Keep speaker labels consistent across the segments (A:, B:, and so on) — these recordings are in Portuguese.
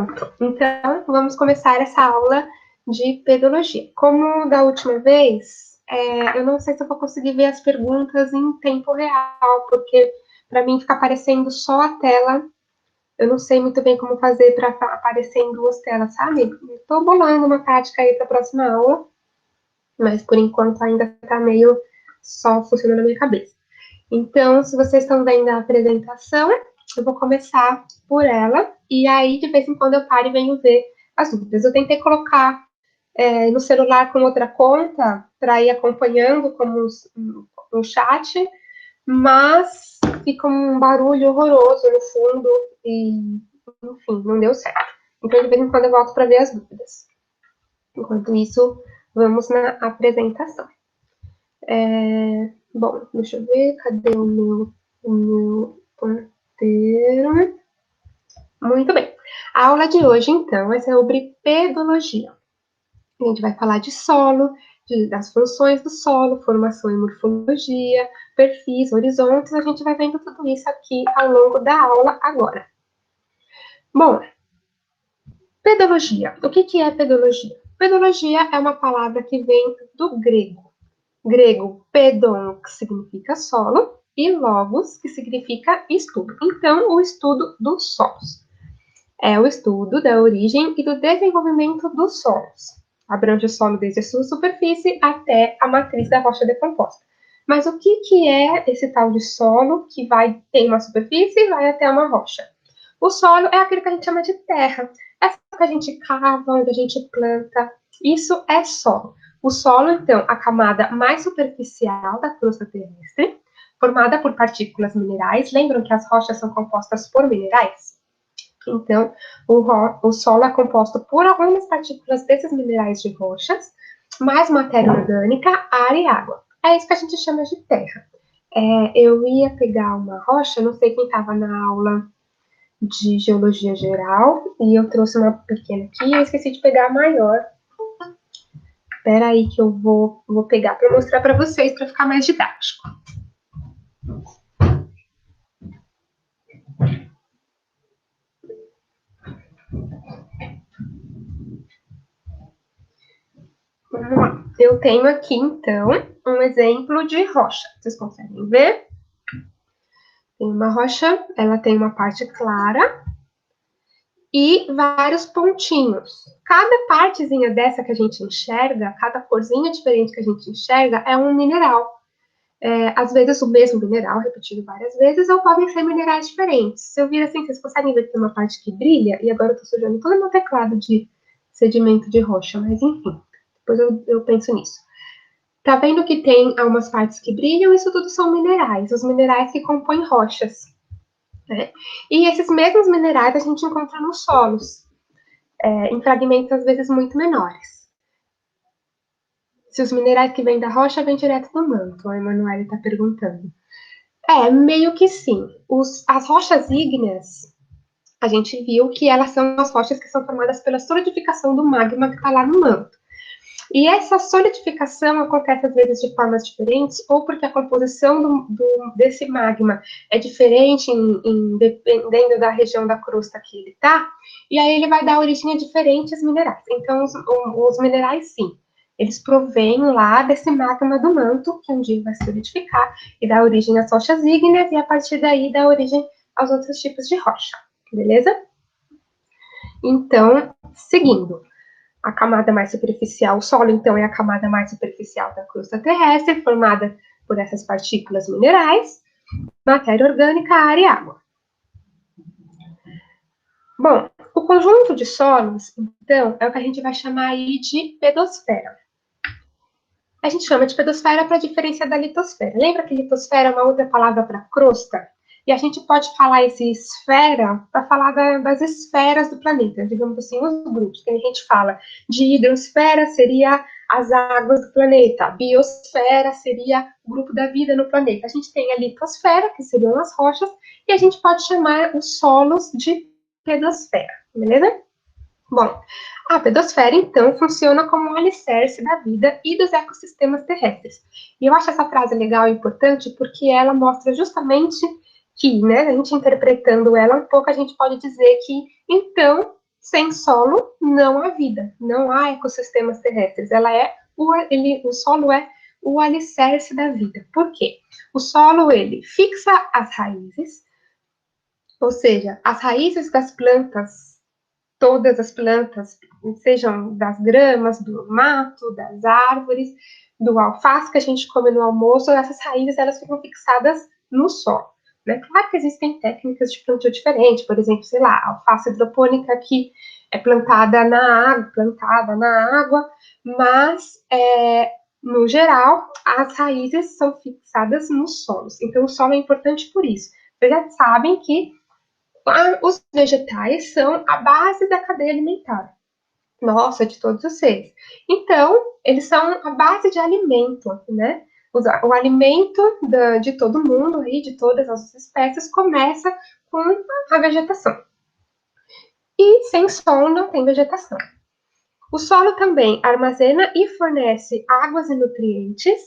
A: Pronto. Então, vamos começar essa aula de pedologia. Como da última vez, eu não sei se eu vou conseguir ver as perguntas em tempo real, porque para mim fica aparecendo só a tela. Eu não sei muito bem como fazer para aparecer em duas telas, sabe? Estou bolando uma tática aí para a próxima aula, mas por enquanto ainda está meio só funcionando na minha cabeça. Então, se vocês estão vendo a apresentação, eu vou começar por ela, e aí de vez em quando eu paro e venho ver as dúvidas. Eu tentei colocar no celular com outra conta, para ir acompanhando como no chat, mas fica um barulho horroroso no fundo, e enfim, não deu certo. Então, de vez em quando eu volto para ver as dúvidas. Enquanto isso, vamos na apresentação. Bom, deixa eu ver, cadê o meu ponteiro? Muito bem. A aula de hoje, então, é sobre pedologia. A gente vai falar de solo, das funções do solo, formação e morfologia, perfis, horizontes, a gente vai vendo tudo isso aqui ao longo da aula agora. Bom, pedologia. O que é pedologia? Pedologia é uma palavra que vem do grego. Grego, pedon, que significa solo, e logos, que significa estudo. Então, o estudo dos solos. É o estudo da origem e do desenvolvimento dos solos. Abrange o solo desde a sua superfície até a matriz da rocha decomposta. Mas o que é esse tal de solo que tem uma superfície e vai até uma rocha? O solo é aquele que a gente chama de terra. Essa que a gente cava, onde a gente planta. Isso é solo. O solo, então, a camada mais superficial da crosta terrestre, formada por partículas minerais. Lembram que as rochas são compostas por minerais? Então, o solo é composto por algumas partículas desses minerais de rochas, mais matéria orgânica, ar e água. É isso que a gente chama de terra. Eu ia pegar uma rocha, não sei quem estava na aula de geologia geral, e eu trouxe uma pequena aqui, eu esqueci de pegar a maior. Espera aí que eu vou pegar para mostrar para vocês, para ficar mais didático. Vamos lá. Eu tenho aqui, então, um exemplo de rocha. Vocês conseguem ver? Tem uma rocha, ela tem uma parte clara e vários pontinhos. Cada partezinha dessa que a gente enxerga, cada corzinha diferente que a gente enxerga, é um mineral. Às vezes o mesmo mineral, repetido várias vezes, ou podem ser minerais diferentes. Se eu vir assim, vocês conseguem ver que tem uma parte que brilha, e agora eu tô sujando todo o meu teclado de sedimento de rocha, mas enfim, depois eu penso nisso. Tá vendo que tem algumas partes que brilham? Isso tudo são minerais, os minerais que compõem rochas. Né? E esses mesmos minerais a gente encontra nos solos, em fragmentos às vezes muito menores. Se os minerais que vêm da rocha vêm direto do manto, a Emanuele está perguntando. Meio que sim. As rochas ígneas, a gente viu que elas são as rochas que são formadas pela solidificação do magma que está lá no manto. E essa solidificação acontece às vezes de formas diferentes, ou porque a composição desse magma é diferente dependendo da região da crosta que ele está, e aí ele vai dar origem a diferentes minerais. Então, os minerais, sim, eles provêm lá desse magma do manto, que um dia vai solidificar e dar origem às rochas ígneas, e a partir daí dá origem aos outros tipos de rocha, beleza? Então, seguindo. A camada mais superficial, o solo, então, é a camada mais superficial da crosta terrestre, formada por essas partículas minerais, matéria orgânica, ar e água. Bom, o conjunto de solos, então, é o que a gente vai chamar aí de pedosfera. A gente chama de pedosfera para diferenciar da litosfera. Lembra que litosfera é uma outra palavra para crosta? E a gente pode falar esse esfera para falar das esferas do planeta, digamos assim, os grupos. Que a gente fala de hidrosfera, seria as águas do planeta. A biosfera seria o grupo da vida no planeta. A gente tem a litosfera, que seriam as rochas, e a gente pode chamar os solos de pedosfera, beleza? Bom, a pedosfera, então, funciona como um alicerce da vida e dos ecossistemas terrestres. E eu acho essa frase legal e importante porque ela mostra justamente que, né, a gente interpretando ela um pouco, a gente pode dizer que, então, sem solo não há vida, não há ecossistemas terrestres. O solo é o alicerce da vida. Por quê? O solo, ele fixa as raízes, ou seja, as raízes das plantas, todas as plantas, sejam das gramas, do mato, das árvores, do alface que a gente come no almoço, essas raízes, elas ficam fixadas no solo. Né? Claro que existem técnicas de plantio diferentes, por exemplo, sei lá, alface hidropônica que é plantada na água, mas, no geral, as raízes são fixadas nos solos. Então, o solo é importante por isso. Vocês já sabem que os vegetais são a base da cadeia alimentar. Nossa, de todos os seres. Então, eles são a base de alimento, né? O alimento de todo mundo, aí, de todas as espécies, começa com a vegetação. E sem solo não tem vegetação. O solo também armazena e fornece águas e nutrientes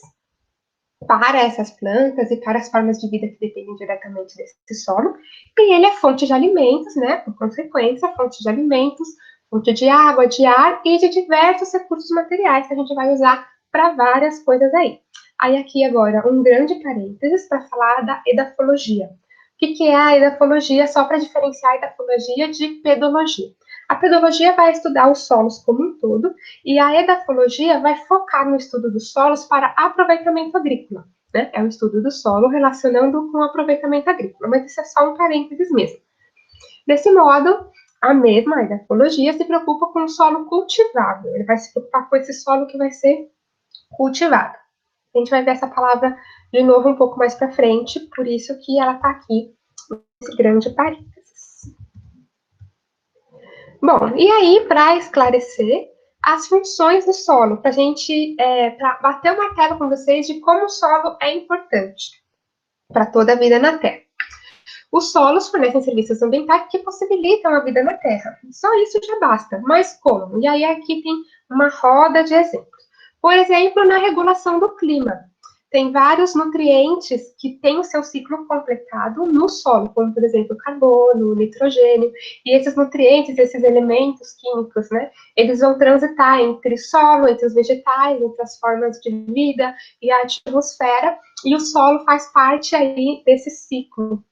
A: para essas plantas e para as formas de vida que dependem diretamente desse solo. E ele é fonte de alimentos, né? Por consequência, fonte de alimentos, fonte de água, de ar e de diversos recursos materiais que a gente vai usar para várias coisas aí. Aí aqui agora um grande parênteses para falar da edafologia. O que é a edafologia? Só para diferenciar a edafologia de pedologia. A pedologia vai estudar os solos como um todo e a edafologia vai focar no estudo dos solos para aproveitamento agrícola. Né? É o estudo do solo relacionando com o aproveitamento agrícola, mas isso é só um parênteses mesmo. Desse modo, a mesma edafologia se preocupa com o solo cultivável. Ele vai se preocupar com esse solo que vai ser cultivado. A gente vai ver essa palavra de novo um pouco mais para frente, por isso que ela está aqui nesse grande parênteses. Bom, e aí, para esclarecer as funções do solo, para a gente pra bater o martelo com vocês de como o solo é importante para toda a vida na Terra. Os solos fornecem serviços ambientais que possibilitam a vida na Terra. Só isso já basta. Mas como? E aí aqui tem uma roda de exemplos. Por exemplo, na regulação do clima. Tem vários nutrientes que têm o seu ciclo completado no solo, como, por exemplo, carbono, nitrogênio. E esses nutrientes, esses elementos químicos, né, eles vão transitar entre solo, entre os vegetais, entre as formas de vida e a atmosfera. E o solo faz parte aí desse ciclo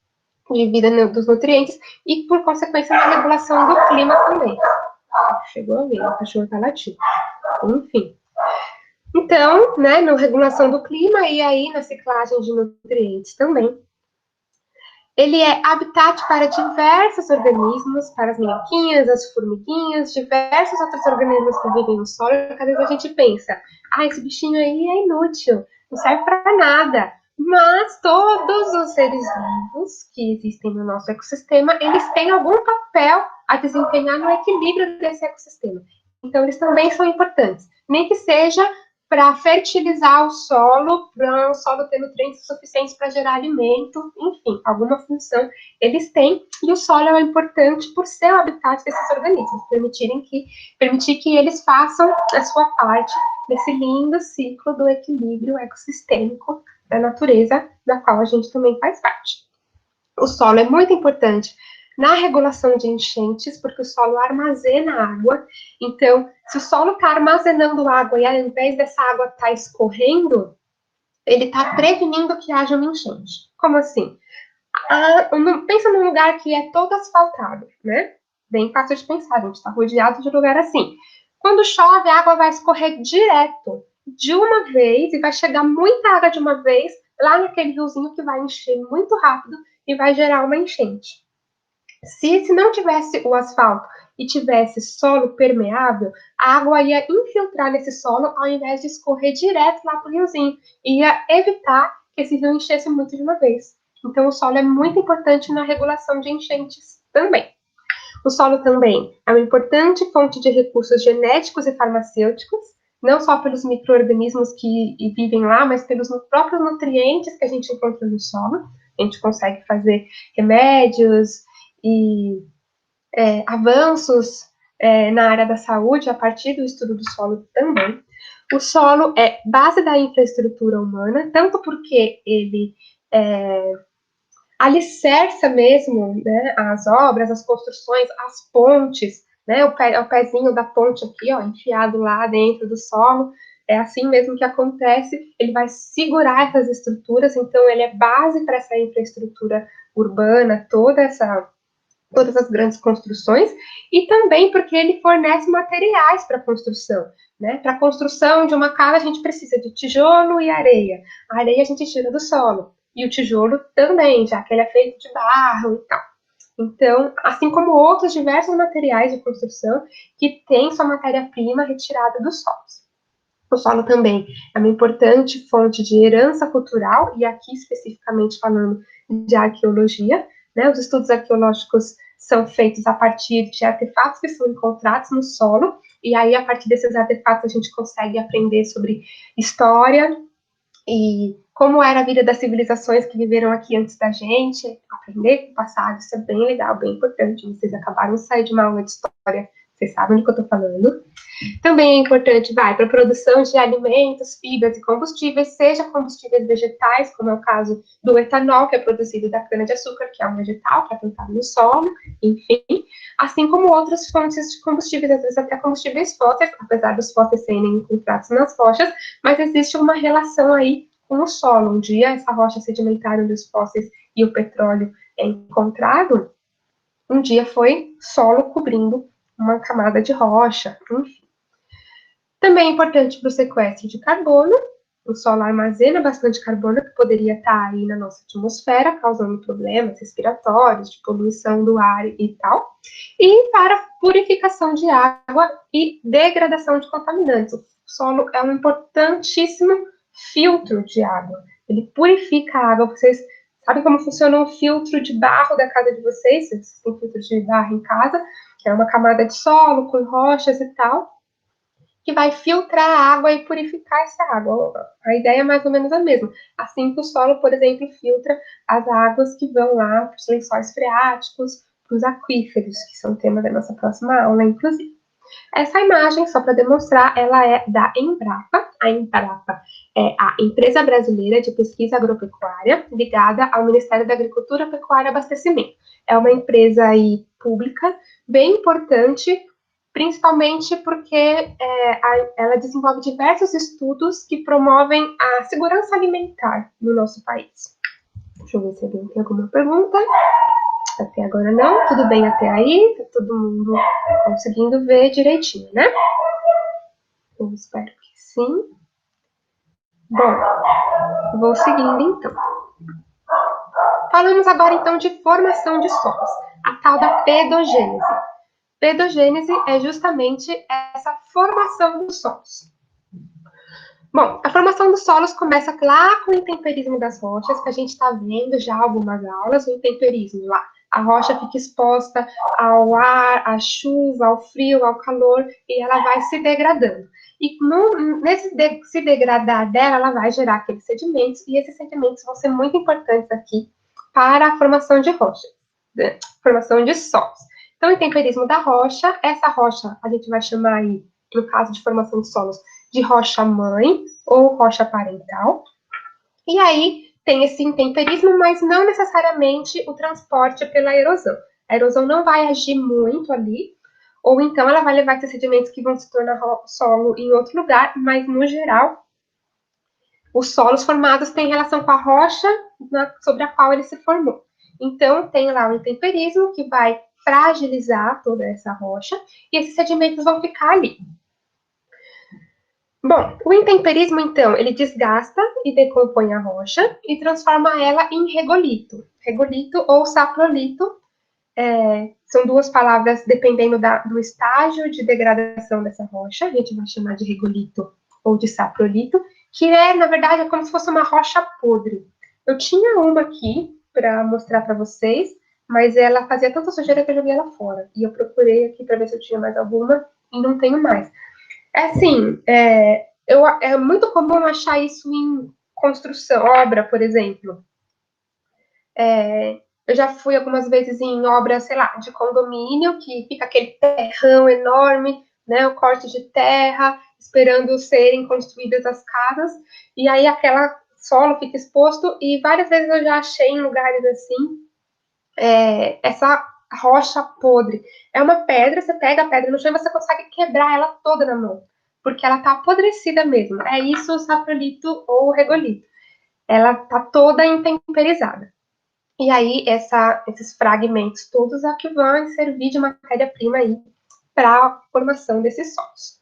A: de vida dos nutrientes e, por consequência, na regulação do clima também. Chegou a ver, o cachorro tá latindo. Enfim. Então, né, na regulação do clima e aí na ciclagem de nutrientes também. Ele é habitat para diversos organismos, para as minhoquinhas, as formiguinhas, diversos outros organismos que vivem no solo. Às vezes a gente pensa, esse bichinho aí é inútil, não serve para nada. Mas todos os seres vivos que existem no nosso ecossistema, eles têm algum papel a desempenhar no equilíbrio desse ecossistema. Então, eles também são importantes. Nem que seja para fertilizar o solo, para o solo ter nutrientes suficientes para gerar alimento, enfim, alguma função eles têm, e o solo é importante por ser o habitat desses organismos, permitir que eles façam a sua parte nesse lindo ciclo do equilíbrio ecossistêmico da natureza, da qual a gente também faz parte. O solo é muito importante na regulação de enchentes, porque o solo armazena água. Então, se o solo está armazenando água e ao invés dessa água estar escorrendo, ele está prevenindo que haja uma enchente. Como assim? Pensa num lugar que é todo asfaltado, né? Bem fácil de pensar, a gente está rodeado de lugar assim. Quando chove, a água vai escorrer direto, de uma vez, e vai chegar muita água de uma vez, lá naquele riozinho que vai encher muito rápido e vai gerar uma enchente. Se não tivesse o asfalto e tivesse solo permeável, a água ia infiltrar nesse solo ao invés de escorrer direto lá para o riozinho. Ia evitar que esse rio enchesse muito de uma vez. Então, o solo é muito importante na regulação de enchentes também. O solo também é uma importante fonte de recursos genéticos e farmacêuticos, não só pelos micro-organismos que vivem lá, mas pelos próprios nutrientes que a gente encontra no solo. A gente consegue fazer remédios e avanços na área da saúde a partir do estudo do solo também. O solo é base da infraestrutura humana, tanto porque ele alicerça mesmo, né, as obras, as construções, as pontes né? O pezinho da ponte aqui, ó, enfiado lá dentro do solo. É assim mesmo que acontece. Ele vai segurar essas estruturas, então ele é base para essa infraestrutura urbana, todas as grandes construções, e também porque ele fornece materiais para construção. Né? Para a construção de uma casa, a gente precisa de tijolo e areia. A areia a gente tira do solo, e o tijolo também, já que ele é feito de barro e tal. Então, assim como outros diversos materiais de construção que têm sua matéria-prima retirada dos solos. O solo também é uma importante fonte de herança cultural, e aqui especificamente falando de arqueologia, né? Os estudos arqueológicos são feitos a partir de artefatos que são encontrados no solo, e aí a partir desses artefatos a gente consegue aprender sobre história e como era a vida das civilizações que viveram aqui antes da gente, aprender com o passado, isso é bem legal, bem importante. Vocês acabaram de sair de uma aula de história, vocês sabem do que eu estou falando. Também é importante, para a produção de alimentos, fibras e combustíveis, seja combustíveis vegetais, como é o caso do etanol, que é produzido da cana-de-açúcar, que é um vegetal, que é plantado no solo, enfim, assim como outras fontes de combustíveis, às vezes até combustíveis fósseis, apesar dos fósseis serem encontrados nas rochas, mas existe uma relação aí com o solo. Um dia, essa rocha sedimentar onde os fósseis e o petróleo é encontrado, um dia foi solo cobrindo uma camada de rocha, enfim. Também é importante para o sequestro de carbono. O solo armazena bastante carbono que poderia estar aí na nossa atmosfera, causando problemas respiratórios, de poluição do ar e tal. E para purificação de água e degradação de contaminantes. O solo é um importantíssimo filtro de água. Ele purifica a água. Vocês sabem como funciona o filtro de barro da casa de vocês? Vocês têm filtro de barro em casa, que é uma camada de solo com rochas e tal, que vai filtrar a água e purificar essa água. A ideia é mais ou menos a mesma. Assim que o solo, por exemplo, filtra as águas que vão lá para os lençóis freáticos, para os aquíferos, que são o tema da nossa próxima aula, inclusive. Essa imagem, só para demonstrar, ela é da Embrapa. A Embrapa é a Empresa Brasileira de Pesquisa Agropecuária, ligada ao Ministério da Agricultura, Pecuária e Abastecimento. É uma empresa aí pública, bem importante, principalmente porque ela desenvolve diversos estudos que promovem a segurança alimentar no nosso país. Deixa eu ver se alguém tem alguma pergunta. Até agora não, tudo bem até aí? Tá todo mundo conseguindo ver direitinho, né? Eu espero que sim. Bom, vou seguindo então. Falamos agora então de formação de solos, a tal da pedogênese. Pedogênese é justamente essa formação dos solos. Bom, a formação dos solos começa lá com o intemperismo das rochas, que a gente está vendo já algumas aulas, o intemperismo lá. A rocha fica exposta ao ar, à chuva, ao frio, ao calor, e ela vai se degradando. E nesse se degradar dela, ela vai gerar aqueles sedimentos, e esses sedimentos vão ser muito importantes aqui para a formação de rochas, né? Formação de solos. Então, o intemperismo da rocha, essa rocha a gente vai chamar aí, no caso de formação de solos, de rocha-mãe ou rocha parental. E aí tem esse intemperismo, mas não necessariamente o transporte pela erosão. A erosão não vai agir muito ali, ou então ela vai levar esses sedimentos que vão se tornar solo em outro lugar, mas no geral, os solos formados têm relação com a rocha sobre a qual ele se formou. Então, tem lá o intemperismo, que vai fragilizar toda essa rocha, e esses sedimentos vão ficar ali. Bom, o intemperismo, então, ele desgasta e decompõe a rocha e transforma ela em regolito. Regolito ou saprolito, são duas palavras dependendo do estágio de degradação dessa rocha, a gente vai chamar de regolito ou de saprolito, que na verdade, é como se fosse uma rocha podre. Eu tinha uma aqui para mostrar para vocês, mas ela fazia tanta sujeira que eu joguei ela fora. E eu procurei aqui para ver se eu tinha mais alguma e não tenho mais. Assim, é muito comum achar isso em construção, obra, por exemplo. Eu já fui algumas vezes em obra, sei lá, de condomínio, que fica aquele terrão enorme, né, o corte de terra, esperando serem construídas as casas, e aí aquela solo fica exposto, e várias vezes eu já achei em lugares assim, essa rocha podre. É uma pedra, você pega a pedra no chão e você consegue quebrar ela toda na mão, porque ela tá apodrecida mesmo. É isso o saprolito ou o regolito. Ela tá toda intemperizada. E aí, esses fragmentos todos é que vão servir de matéria-prima aí para a formação desses solos.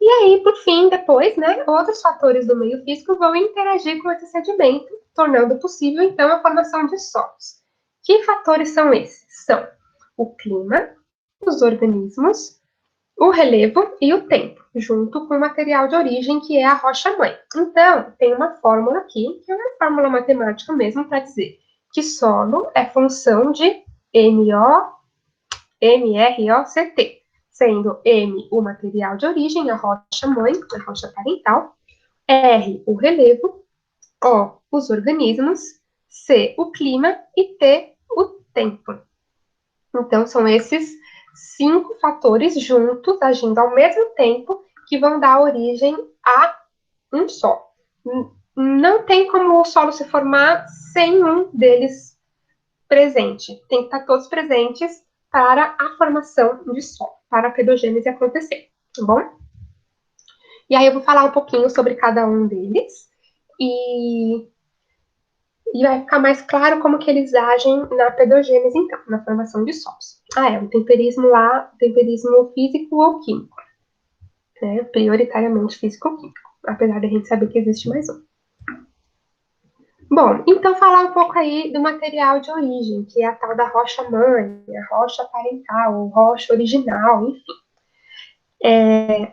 A: E aí, por fim, depois, né, outros fatores do meio físico vão interagir com esse sedimento, tornando possível, então, a formação de solos. Que fatores são esses? São o clima, os organismos, o relevo e o tempo, junto com o material de origem, que é a rocha-mãe. Então, tem uma fórmula aqui, que é uma fórmula matemática mesmo, para dizer que solo é função de MROCT, sendo M o material de origem, a rocha-mãe, a rocha parental, R o relevo, O os organismos, C o clima e T o tempo. Então, são esses 5 fatores juntos, agindo ao mesmo tempo, que vão dar origem a um solo. Não tem como o solo se formar sem um deles presente. Tem que estar todos presentes para a formação de solo, para a pedogênese acontecer, tá bom? E aí eu vou falar um pouquinho sobre cada um deles e vai ficar mais claro como que eles agem na pedogênese, então, na formação de solos. O temperismo lá, temperismo físico ou químico, né? Prioritariamente físico ou químico, apesar de a gente saber que existe mais um. Bom, então falar um pouco aí do material de origem, que é a tal da rocha-mãe, a rocha parental, ou rocha original, enfim.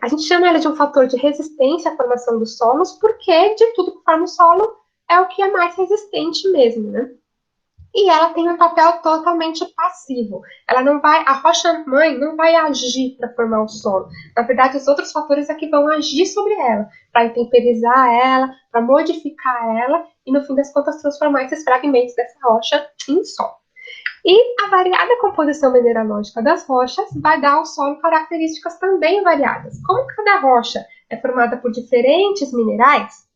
A: A gente chama ela de um fator de resistência à formação dos solos, porque de tudo que forma o solo é o que é mais resistente mesmo, né? E ela tem um papel totalmente passivo. Ela não vai, a rocha-mãe não vai agir para formar o solo. Na verdade, os outros fatores é que vão agir sobre ela, para intemperizar ela, para modificar ela e, no fim das contas, transformar esses fragmentos dessa rocha em solo. E a variada composição mineralógica das rochas vai dar ao solo características também variadas. Como cada rocha é formada por diferentes minerais,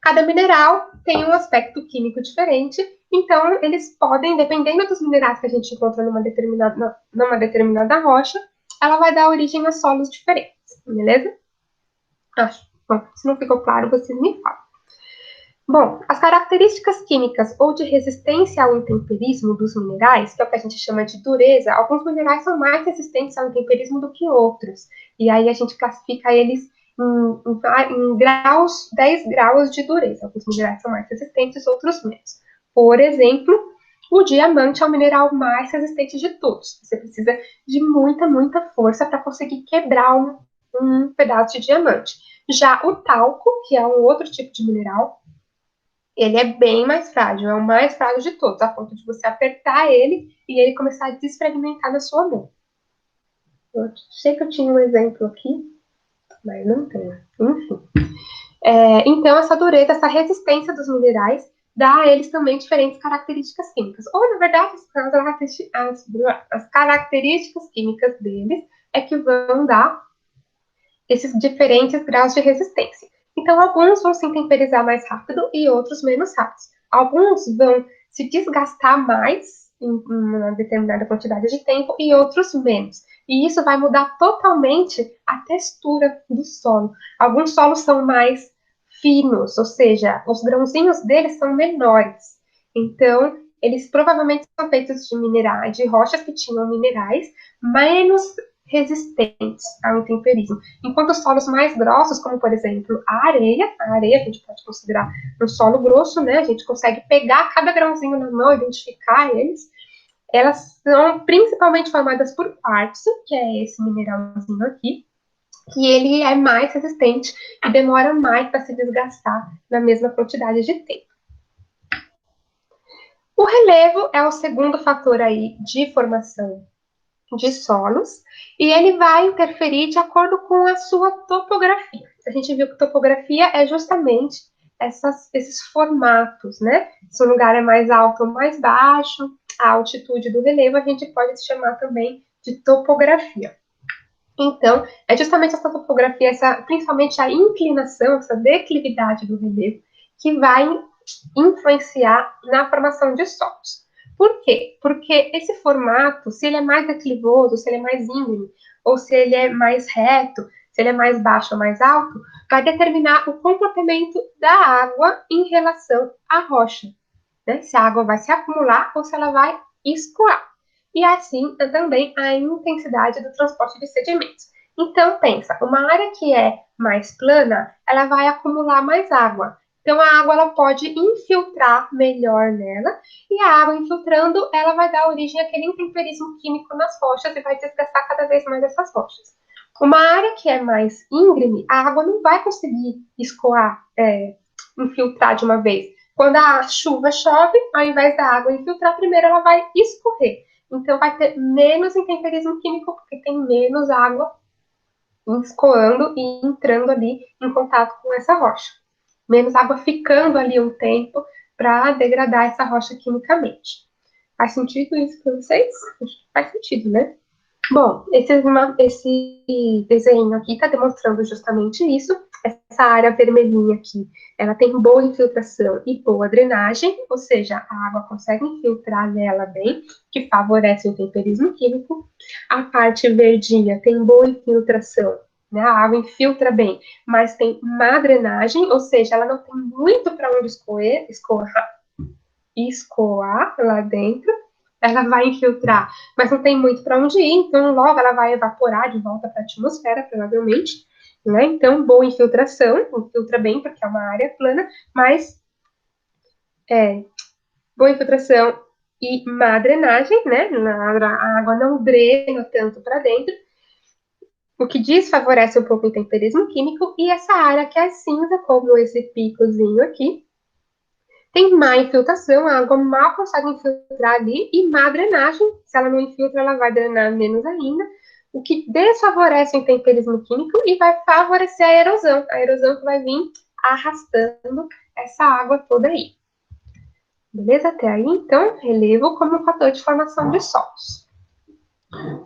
A: cada mineral tem um aspecto químico diferente, então eles podem, dependendo dos minerais que a gente encontra numa determinada rocha, ela vai dar origem a solos diferentes, beleza? Acho. Bom, se não ficou claro, vocês me falam. Bom, as características químicas ou de resistência ao intemperismo dos minerais, que é o que a gente chama de dureza, alguns minerais são mais resistentes ao intemperismo do que outros. E aí a gente classifica eles em graus, 10 graus de dureza. Alguns minerais são mais resistentes, outros menos. Por exemplo, o diamante é o mineral mais resistente de todos. Você precisa de muita, muita força para conseguir quebrar um pedaço de diamante. Já o talco, que é um outro tipo de mineral, ele é bem mais frágil, é o mais frágil de todos, a ponto de você apertar ele e ele começar a desfragmentar na sua mão. Eu sei que eu tinha um exemplo aqui, mas não tenho. Enfim. Então, essa dureza, essa resistência dos minerais dá a eles também diferentes características químicas. Ou, na verdade, as características químicas deles é que vão dar esses diferentes graus de resistência. Então, alguns vão se intemperizar mais rápido e outros menos rápido. Alguns vão se desgastar mais em uma determinada quantidade de tempo e outros menos. E isso vai mudar totalmente a textura do solo. Alguns solos são mais finos, ou seja, os grãozinhos deles são menores. Então, eles provavelmente são feitos de minerais, de rochas que tinham minerais menos resistentes ao intemperismo. Enquanto os solos mais grossos, como por exemplo a areia a gente pode considerar um solo grosso, né? A gente consegue pegar cada grãozinho na mão, identificar eles. Elas são principalmente formadas por quartzo, que é esse mineralzinho aqui, que ele é mais resistente e demora mais para se desgastar na mesma quantidade de tempo. O relevo é o segundo fator aí de formação de solos, e ele vai interferir de acordo com a sua topografia. A gente viu que topografia é justamente esses formatos, né? Se o lugar é mais alto ou mais baixo, a altitude do relevo a gente pode chamar também de topografia. Então, é justamente essa topografia, principalmente a inclinação, essa declividade do relevo, que vai influenciar na formação de solos. Por quê? Porque esse formato, se ele é mais declivoso, se ele é mais íngreme, ou se ele é mais reto, se ele é mais baixo ou mais alto, vai determinar o comportamento da água em relação à rocha, né? Se a água vai se acumular ou se ela vai escoar. E assim também a intensidade do transporte de sedimentos. Então, pensa, uma área que é mais plana, ela vai acumular mais água. Então, a água ela pode infiltrar melhor nela, e a água infiltrando, ela vai dar origem àquele intemperismo químico nas rochas e vai desgastar cada vez mais essas rochas. Uma área que é mais íngreme, a água não vai conseguir escoar, infiltrar de uma vez. Quando a chuva chove, ao invés da água infiltrar, primeiro ela vai escorrer. Então, vai ter menos intemperismo químico, porque tem menos água escoando e entrando ali em contato com essa rocha. Menos água ficando ali um tempo para degradar essa rocha quimicamente. Faz sentido isso para vocês? Acho que faz sentido, né? Bom, esse desenho aqui está demonstrando justamente isso. Essa área vermelhinha aqui, ela tem boa infiltração e boa drenagem, ou seja, a água consegue infiltrar nela bem, que favorece o temperismo químico. A parte verdinha tem boa infiltração, né? A água infiltra bem, mas tem má drenagem, ou seja, ela não tem muito para onde escoar lá dentro. Ela vai infiltrar, mas não tem muito para onde ir, então logo ela vai evaporar de volta para a atmosfera, provavelmente, né? Então, boa infiltração, infiltra bem, porque é uma área plana, mas boa infiltração e má drenagem, né? A água não drena tanto para dentro, o que desfavorece um pouco o temperismo químico, e essa área que é cinza, como esse picozinho aqui, tem má infiltração, a água mal consegue infiltrar ali, e má drenagem, se ela não infiltra, ela vai drenar menos ainda, o que desfavorece o temperismo químico e vai favorecer a erosão que vai vir arrastando essa água toda aí. Beleza? Até aí, então, relevo como fator de formação de solos.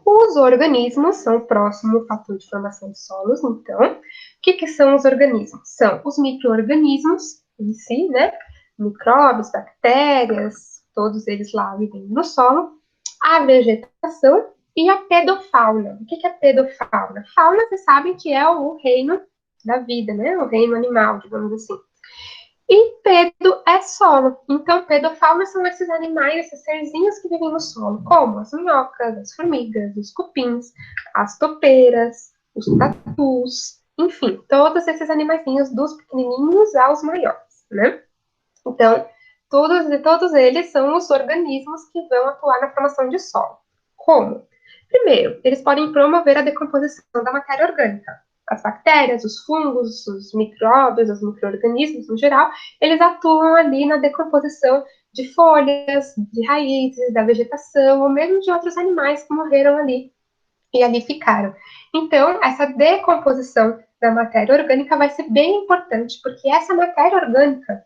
A: Os organismos são o próximo fator de formação de solos, então, o que são os organismos? São os micro-organismos em si, né? Micróbios, bactérias, todos eles lá vivem no solo, a vegetação e a pedofauna. O que é pedofauna? Fauna, vocês sabem que é o reino da vida, né? O reino animal, digamos assim. E pedo é solo. Então, pedofauna são esses animais, esses serzinhos que vivem no solo, como as minhocas, as formigas, os cupins, as topeiras, os tatus, enfim, todos esses animaizinhos, dos pequenininhos aos maiores, né? Então, todos eles são os organismos que vão atuar na formação de solo. Como? Primeiro, eles podem promover a decomposição da matéria orgânica. As bactérias, os fungos, os micróbios, os micro-organismos no geral, eles atuam ali na decomposição de folhas, de raízes, da vegetação, ou mesmo de outros animais que morreram ali e ali ficaram. Então, essa decomposição da matéria orgânica vai ser bem importante, porque essa matéria orgânica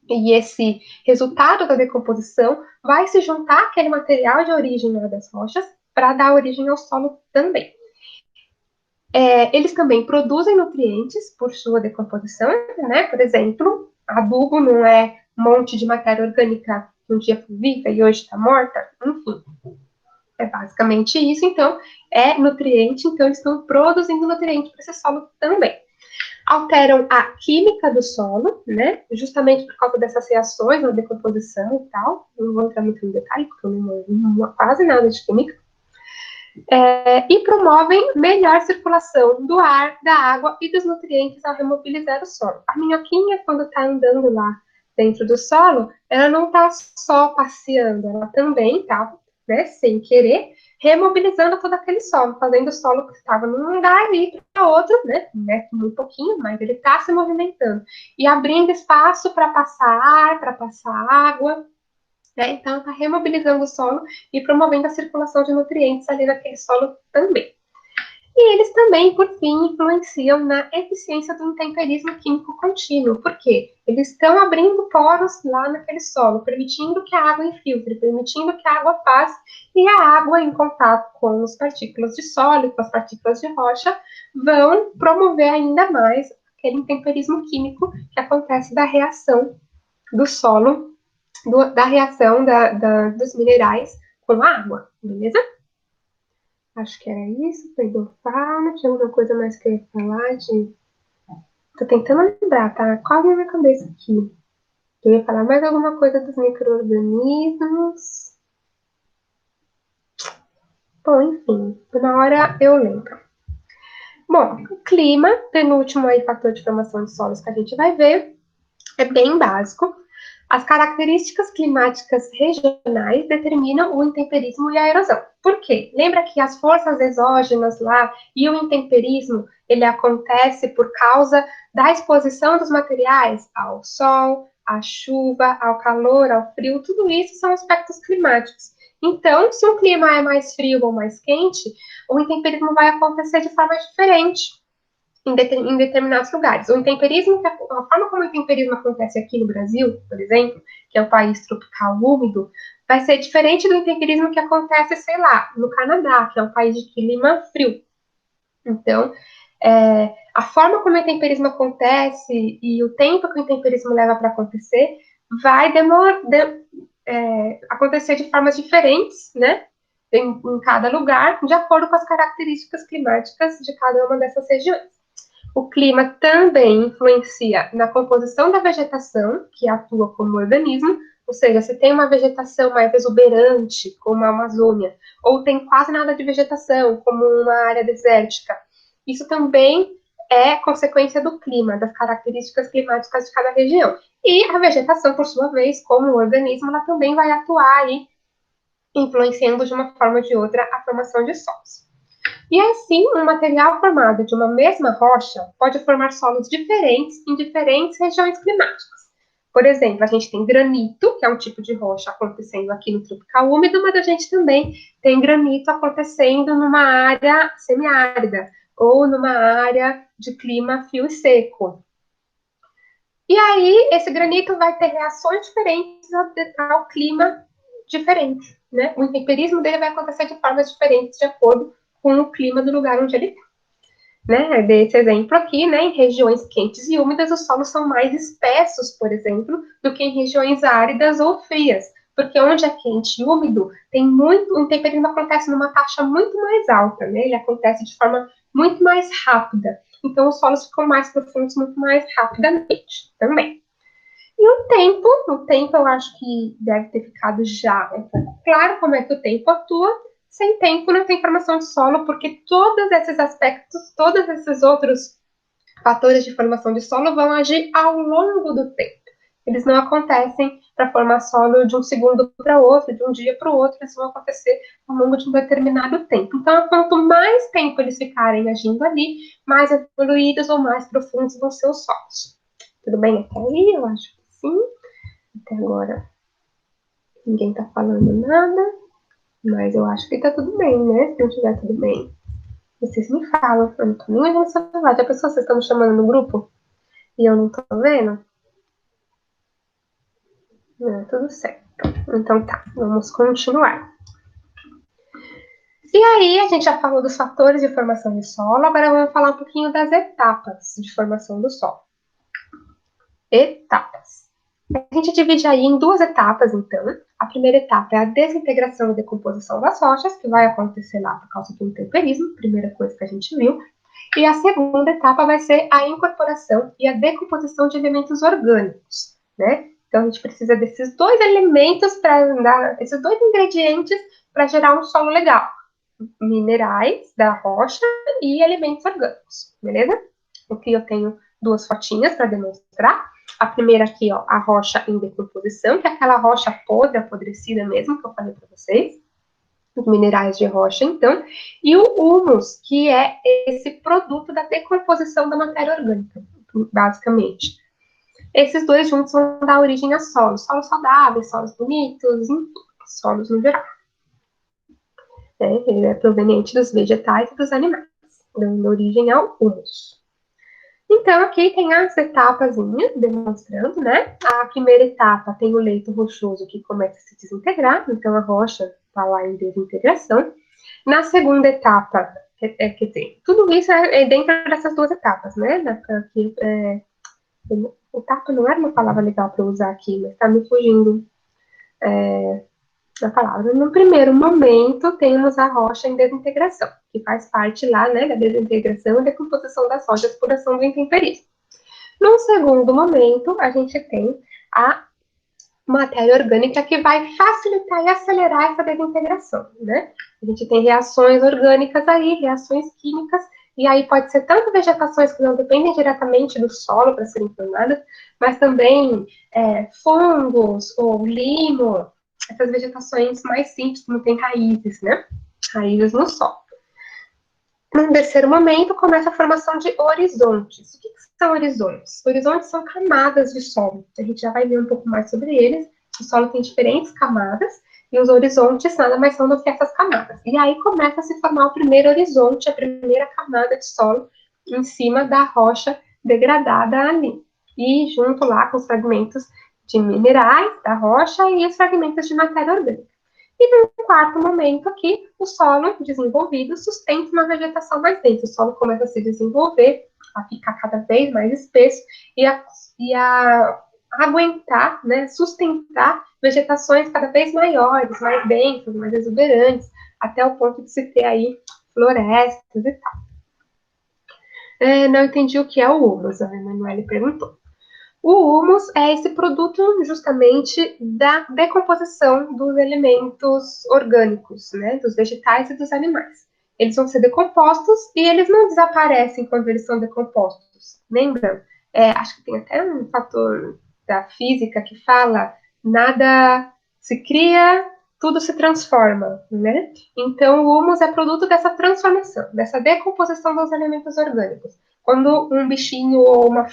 A: e esse resultado da decomposição vai se juntar àquele material de origem das rochas para dar origem ao solo também. Eles também produzem nutrientes por sua decomposição, né? Por exemplo, adubo não é um monte de matéria orgânica que um dia foi viva e hoje está morta, enfim. É basicamente isso, então, é nutriente, então eles estão produzindo nutriente para esse solo também. Alteram a química do solo, né? Justamente por causa dessas reações na decomposição e tal. Não vou entrar muito no detalhe, porque eu não manjo quase nada de química. E promovem melhor circulação do ar, da água e dos nutrientes ao remobilizar o solo. A minhoquinha, quando está andando lá dentro do solo, ela não está só passeando, ela também está, né, sem querer, remobilizando todo aquele solo, fazendo o solo que estava num lugar e para outro, né, um pouquinho, mas ele está se movimentando e abrindo espaço para passar ar, para passar água, né? Então, está remobilizando o solo e promovendo a circulação de nutrientes ali naquele solo também. E eles também, por fim, influenciam na eficiência do intemperismo químico contínuo. Por quê? Eles estão abrindo poros lá naquele solo, permitindo que a água infiltre, permitindo que a água passe, e a água, em contato com as partículas de solo, com as partículas de rocha, vão promover ainda mais aquele intemperismo químico que acontece da reação do solo da reação dos minerais com a água, beleza? Acho que era isso, endofauna, tinha alguma coisa mais que eu ia falar de... Tô tentando lembrar, tá? Quase na minha cabeça aqui. Eu ia falar mais alguma coisa dos micro-organismos. Bom, enfim, uma hora eu lembro. Bom, o clima, penúltimo aí fator de formação de solos que a gente vai ver, é bem básico. As características climáticas regionais determinam o intemperismo e a erosão. Por quê? Lembra que as forças exógenas lá e o intemperismo, ele acontece por causa da exposição dos materiais ao sol, à chuva, ao calor, ao frio, tudo isso são aspectos climáticos. Então, se o clima é mais frio ou mais quente, o intemperismo vai acontecer de forma diferente em determinados lugares. O intemperismo, a forma como o intemperismo acontece aqui no Brasil, por exemplo, que é um país tropical úmido, vai ser diferente do intemperismo que acontece, sei lá, no Canadá, que é um país de clima frio. Então, a forma como o intemperismo acontece e o tempo que o intemperismo leva para acontecer vai acontecer de formas diferentes, né? Em cada lugar, de acordo com as características climáticas de cada uma dessas regiões. O clima também influencia na composição da vegetação, que atua como organismo, ou seja, se tem uma vegetação mais exuberante, como a Amazônia, ou tem quase nada de vegetação, como uma área desértica, isso também é consequência do clima, das características climáticas de cada região. E a vegetação, por sua vez, como organismo, ela também vai atuar aí, influenciando de uma forma ou de outra a formação de solos. E assim, um material formado de uma mesma rocha pode formar solos diferentes em diferentes regiões climáticas. Por exemplo, a gente tem granito, que é um tipo de rocha acontecendo aqui no tropical úmido, mas a gente também tem granito acontecendo numa área semiárida ou numa área de clima frio e seco. E aí, esse granito vai ter reações diferentes ao clima diferente, né? O intemperismo dele vai acontecer de formas diferentes de acordo com o clima do lugar onde ele está. Né? Desse exemplo aqui, né? Em regiões quentes e úmidas, os solos são mais espessos, por exemplo, do que em regiões áridas ou frias, porque onde é quente e úmido, o intemperismo acontece numa taxa muito mais alta, né? Ele acontece de forma muito mais rápida. Então, os solos ficam mais profundos muito mais rapidamente também. E o tempo eu acho que deve ter ficado já um pouco claro como é que o tempo atua. Sem tempo não tem formação de solo, porque todos esses aspectos, todos esses outros fatores de formação de solo vão agir ao longo do tempo. Eles não acontecem para formar solo de um segundo para outro, de um dia para o outro, eles vão acontecer ao longo de um determinado tempo. Então, quanto mais tempo eles ficarem agindo ali, mais evoluídos ou mais profundos vão ser os solos. Tudo bem até aí? Eu acho que sim. Até agora ninguém tá falando nada, mas eu acho que tá tudo bem, né? Se não tiver tudo bem, vocês me falam. Eu não tô nem olhando o celular. Já pensou, vocês estão me chamando no grupo e eu não tô vendo? Não, tudo certo. Então tá, vamos continuar. E aí, a gente já falou dos fatores de formação de solo, agora vamos falar um pouquinho das etapas de formação do solo. Etapas. A gente divide aí em duas etapas, então. A primeira etapa é a desintegração e decomposição das rochas, que vai acontecer lá por causa do intemperismo, primeira coisa que a gente viu. E a segunda etapa vai ser a incorporação e a decomposição de elementos orgânicos, né? Então a gente precisa desses dois elementos para dar, esses dois ingredientes para gerar um solo legal: minerais da rocha e elementos orgânicos, beleza? Aqui eu tenho duas fotinhas para demonstrar. A primeira aqui, ó, a rocha em decomposição, que é aquela rocha podre, apodrecida mesmo, que eu falei para vocês. Os minerais de rocha, então. E o humus, que é esse produto da decomposição da matéria orgânica, basicamente. Esses dois juntos vão dar origem a solos saudáveis, solos bonitos, enfim, solos no geral. Ele é proveniente dos vegetais e dos animais, dando origem ao humus. Então, aqui tem as etapazinhas demonstrando, né? A primeira etapa tem o leito rochoso que começa a se desintegrar, então a rocha está lá em desintegração. Na segunda etapa, quer dizer, tudo isso é dentro dessas duas etapas, né? Etapa não era uma palavra legal para usar aqui, mas está me fugindo na palavra. No primeiro momento, temos a rocha em desintegração, que faz parte lá, né, da desintegração e decomposição das rochas por ação do intemperismo. No segundo momento, a gente tem a matéria orgânica que vai facilitar e acelerar essa desintegração, né? A gente tem reações orgânicas aí, reações químicas, e aí pode ser tanto vegetações que não dependem diretamente do solo para serem formadas, mas também fungos ou limo, essas vegetações mais simples, que não têm raízes, né? Raízes no solo. Num terceiro momento, começa a formação de horizontes. O que são horizontes? Horizontes são camadas de solo. A gente já vai ver um pouco mais sobre eles. O solo tem diferentes camadas e os horizontes nada mais são do que essas camadas. E aí começa a se formar o primeiro horizonte, a primeira camada de solo em cima da rocha degradada ali. E junto lá com os fragmentos de minerais da rocha e os fragmentos de matéria orgânica. E no quarto momento aqui, o solo desenvolvido sustenta uma vegetação mais densa. O solo começa a se desenvolver, a ficar cada vez mais espesso e a aguentar, né, sustentar vegetações cada vez maiores, mais densas, mais exuberantes, até o ponto de se ter aí florestas e tal. Não entendi o que é o humus, a Emanuele perguntou. O humus é esse produto justamente da decomposição dos elementos orgânicos, né, dos vegetais e dos animais. Eles vão ser decompostos e eles não desaparecem quando eles são decompostos. Lembra? Acho que tem até um fator da física que fala nada se cria, tudo se transforma, né? Então, o humus é produto dessa transformação, dessa decomposição dos elementos orgânicos. Quando um bichinho ou uma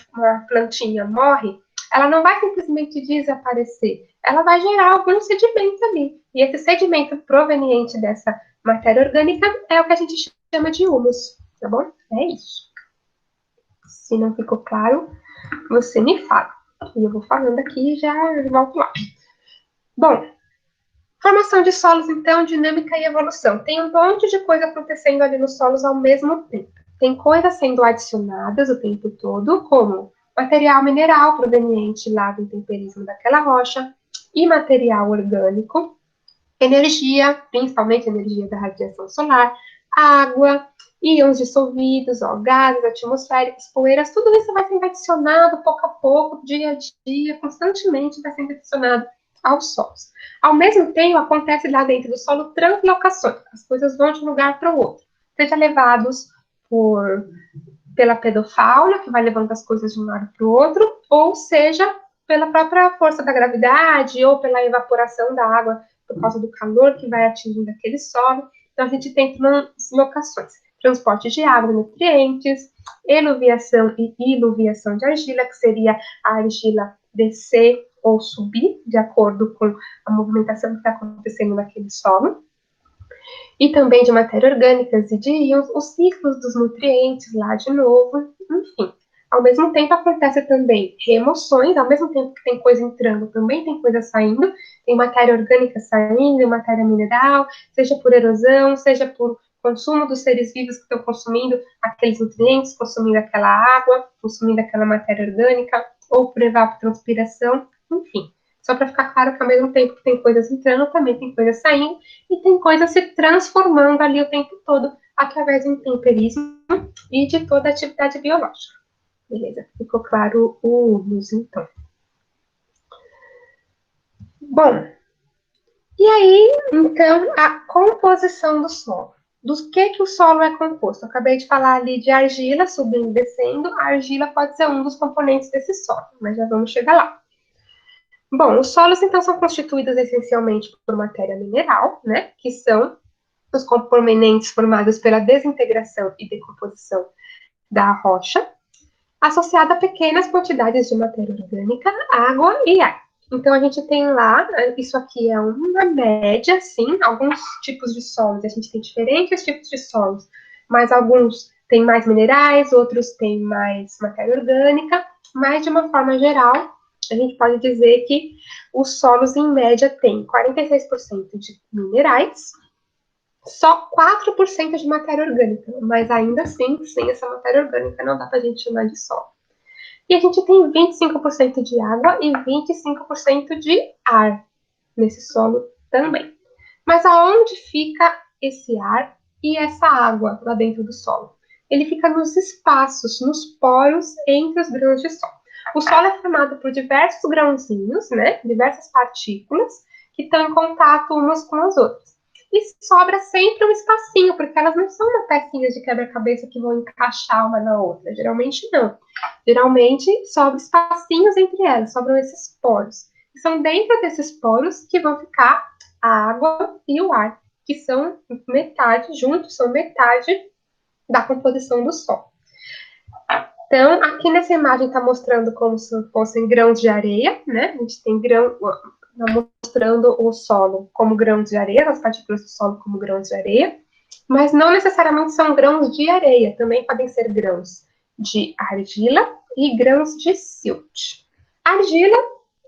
A: plantinha morre, ela não vai simplesmente desaparecer, ela vai gerar algum sedimento ali. E esse sedimento proveniente dessa matéria orgânica é o que a gente chama de humus, tá bom? É isso. Se não ficou claro, você me fala. E eu vou falando aqui e já volto lá. Bom, formação de solos, então, dinâmica e evolução. Tem um monte de coisa acontecendo ali nos solos ao mesmo tempo. Tem coisas sendo adicionadas o tempo todo, como material mineral proveniente lá do temperismo daquela rocha e material orgânico, energia, principalmente energia da radiação solar, água, íons dissolvidos, gases atmosféricos, poeiras, tudo isso vai sendo adicionado pouco a pouco, dia a dia, constantemente vai sendo adicionado aos solos. Ao mesmo tempo, acontece lá dentro do solo translocações, as coisas vão de um lugar para o outro, seja levados pela pedofauna, que vai levando as coisas de um lado para o outro, ou seja, pela própria força da gravidade, ou pela evaporação da água por causa do calor que vai atingindo aquele solo. Então, a gente tem locações. Transporte de água, nutrientes, eluviação e iluviação de argila, que seria a argila descer ou subir, de acordo com a movimentação que está acontecendo naquele solo. E também de matéria orgânicas e de íons, os ciclos dos nutrientes lá de novo, enfim. Ao mesmo tempo acontece também remoções, ao mesmo tempo que tem coisa entrando, também tem coisa saindo, tem matéria orgânica saindo, matéria mineral, seja por erosão, seja por consumo dos seres vivos que estão consumindo aqueles nutrientes, consumindo aquela água, consumindo aquela matéria orgânica, ou por evapotranspiração, enfim. Só para ficar claro que ao mesmo tempo que tem coisas entrando, também tem coisas saindo, e tem coisas se transformando ali o tempo todo, através do intemperismo e de toda a atividade biológica. Beleza, ficou claro o humus, então. Bom, e aí, então, a composição do solo. Do que o solo é composto? Eu acabei de falar ali de argila, subindo e descendo. A argila pode ser um dos componentes desse solo, mas já vamos chegar lá. Bom, os solos, então, são constituídos essencialmente por matéria mineral, né? Que são os componentes formados pela desintegração e decomposição da rocha, associada a pequenas quantidades de matéria orgânica, água e ar. Então, a gente tem lá, isso aqui é uma média, sim, alguns tipos de solos, a gente tem diferentes tipos de solos, mas alguns têm mais minerais, outros têm mais matéria orgânica, mas de uma forma geral, a gente pode dizer que os solos, em média, têm 46% de minerais, só 4% de matéria orgânica, mas ainda assim, sem essa matéria orgânica, não dá para a gente chamar de solo. E a gente tem 25% de água e 25% de ar. nesse solo também. Mas aonde fica esse ar e essa água lá dentro do solo? Ele fica nos espaços, nos poros entre os grãos de solo. O solo é formado por diversos grãozinhos, né? Diversas partículas que estão em contato umas com as outras. E sobra sempre um espacinho, porque elas não são uma pecinha de quebra-cabeça que vão encaixar uma na outra. Geralmente não. Geralmente sobram espacinhos entre elas, sobram esses poros. E são dentro desses poros que vão ficar a água e o ar, que são metade, juntos são metade da composição do Sol. Então, aqui nessa imagem está mostrando como se fossem grãos de areia, né? A gente tem grão, mostrando o solo como grãos de areia, as partículas do solo como grãos de areia, mas não necessariamente são grãos de areia, também podem ser grãos de argila e grãos de silt. Argila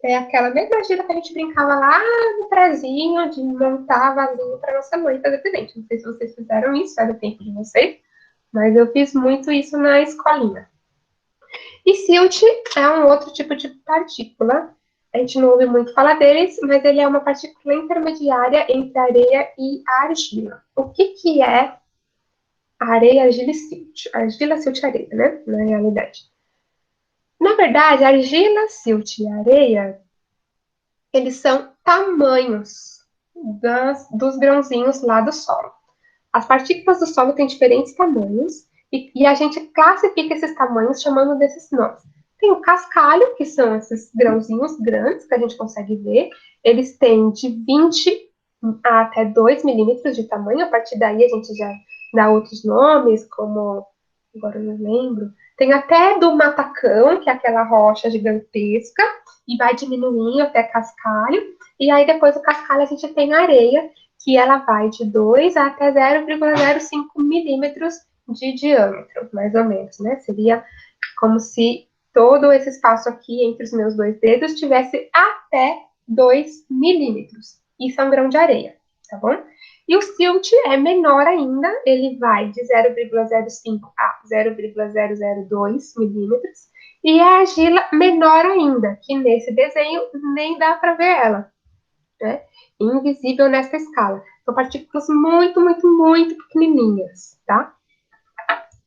A: é aquela mesma argila que a gente brincava lá no prezinho de montar vasinho para nossa mãe fazer presente. Não sei se vocês fizeram isso, é do tempo de vocês, mas eu fiz muito isso na escolinha. E silt é um outro tipo de partícula. A gente não ouve muito falar deles, mas ele é uma partícula intermediária entre a areia e a argila. O que é a areia, argila e silt? Argila, silt e areia, né? Na realidade. Na verdade, a argila, silt e areia, eles são tamanhos dos grãozinhos lá do solo. As partículas do solo têm diferentes tamanhos e a gente classifica esses tamanhos chamando desses nomes. Tem o cascalho, que são esses grãozinhos grandes que a gente consegue ver. Eles têm de 20 a até 2 milímetros de tamanho. A partir daí a gente já dá outros nomes, como, agora eu não lembro. Tem até do matacão, que é aquela rocha gigantesca, e vai diminuindo até cascalho. E aí depois do cascalho a gente tem areia, que ela vai de 2 até 0,05 milímetros de diâmetro, mais ou menos, né? Seria como se todo esse espaço aqui entre os meus dois dedos tivesse até 2 milímetros. Isso é um grão de areia, tá bom? E o silt é menor ainda, ele vai de 0,05 a 0,002 milímetros. E a argila menor ainda, que nesse desenho nem dá para ver ela, né? Invisível nessa escala. São partículas muito, muito, muito pequenininhas, tá?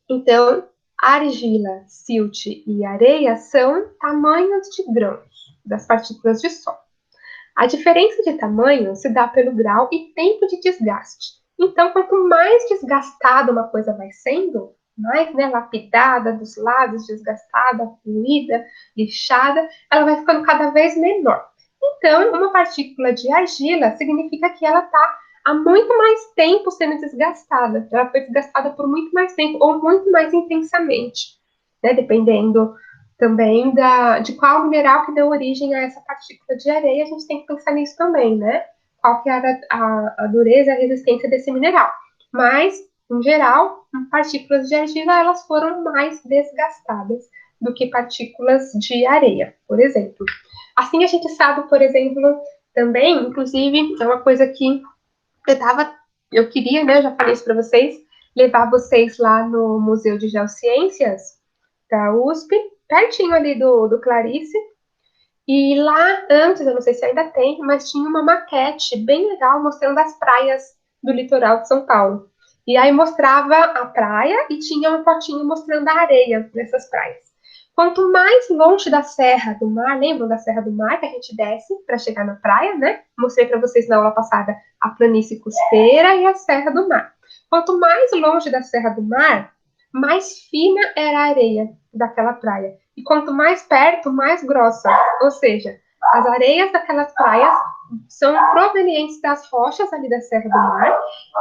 A: Então, argila, silt e areia são tamanhos de grãos das partículas de solo. A diferença de tamanho se dá pelo grau e tempo de desgaste. Então, quanto mais desgastada uma coisa vai sendo, mais, né, lapidada dos lados, desgastada, fluida, lixada, ela vai ficando cada vez menor. Então, uma partícula de argila significa que ela está há muito mais tempo sendo desgastada. Ela foi desgastada por muito mais tempo ou muito mais intensamente, né? Dependendo também de qual mineral que deu origem a essa partícula de areia, a gente tem que pensar nisso também, né? Qual que era a dureza e a resistência desse mineral. Mas, em geral, partículas de argila, elas foram mais desgastadas do que partículas de areia, por exemplo. Assim a gente sabe, por exemplo, também, inclusive, é uma coisa que eu queria, né, já falei isso para vocês, levar vocês lá no Museu de Geociências da USP, pertinho ali do Clarice, e lá antes, eu não sei se ainda tem, mas tinha uma maquete bem legal mostrando as praias do litoral de São Paulo. E aí mostrava a praia e tinha uma fotinho mostrando a areia nessas praias. Quanto mais longe da Serra do Mar, lembram da Serra do Mar que a gente desce para chegar na praia, né? Mostrei para vocês na aula passada a planície costeira e a Serra do Mar. Quanto mais longe da Serra do Mar, mais fina era a areia daquela praia. E quanto mais perto, mais grossa. Ou seja, as areias daquelas praias são provenientes das rochas ali da Serra do Mar.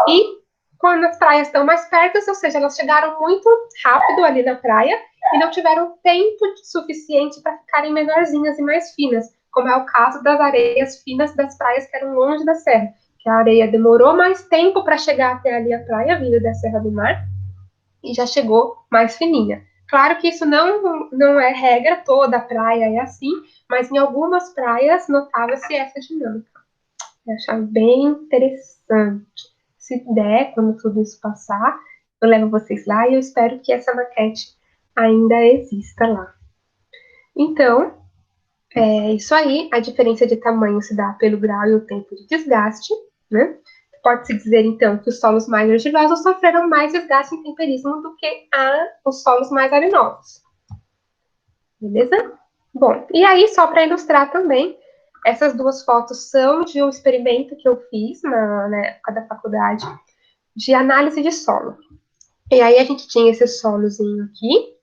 A: E quando as praias estão mais perto, ou seja, elas chegaram muito rápido ali na praia e não tiveram tempo suficiente para ficarem menorzinhas e mais finas, como é o caso das areias finas das praias que eram longe da serra, que a areia demorou mais tempo para chegar até ali a praia, vindo da Serra do Mar, e já chegou mais fininha. Claro que isso não é regra, toda a praia é assim, mas em algumas praias notava-se essa dinâmica. Eu achava bem interessante. Se der, quando tudo isso passar, eu levo vocês lá e eu espero que essa maquete ainda exista lá. Então, É isso aí, a diferença de tamanho se dá pelo grau e o tempo de desgaste, né? Pode-se dizer, então, que os solos mais argilosos sofreram mais desgaste e temperismo do que os solos mais arenosos. Beleza? Bom, e aí, só para ilustrar também, essas duas fotos são de um experimento que eu fiz na época da faculdade de análise de solo. E aí a gente tinha esse solozinho aqui,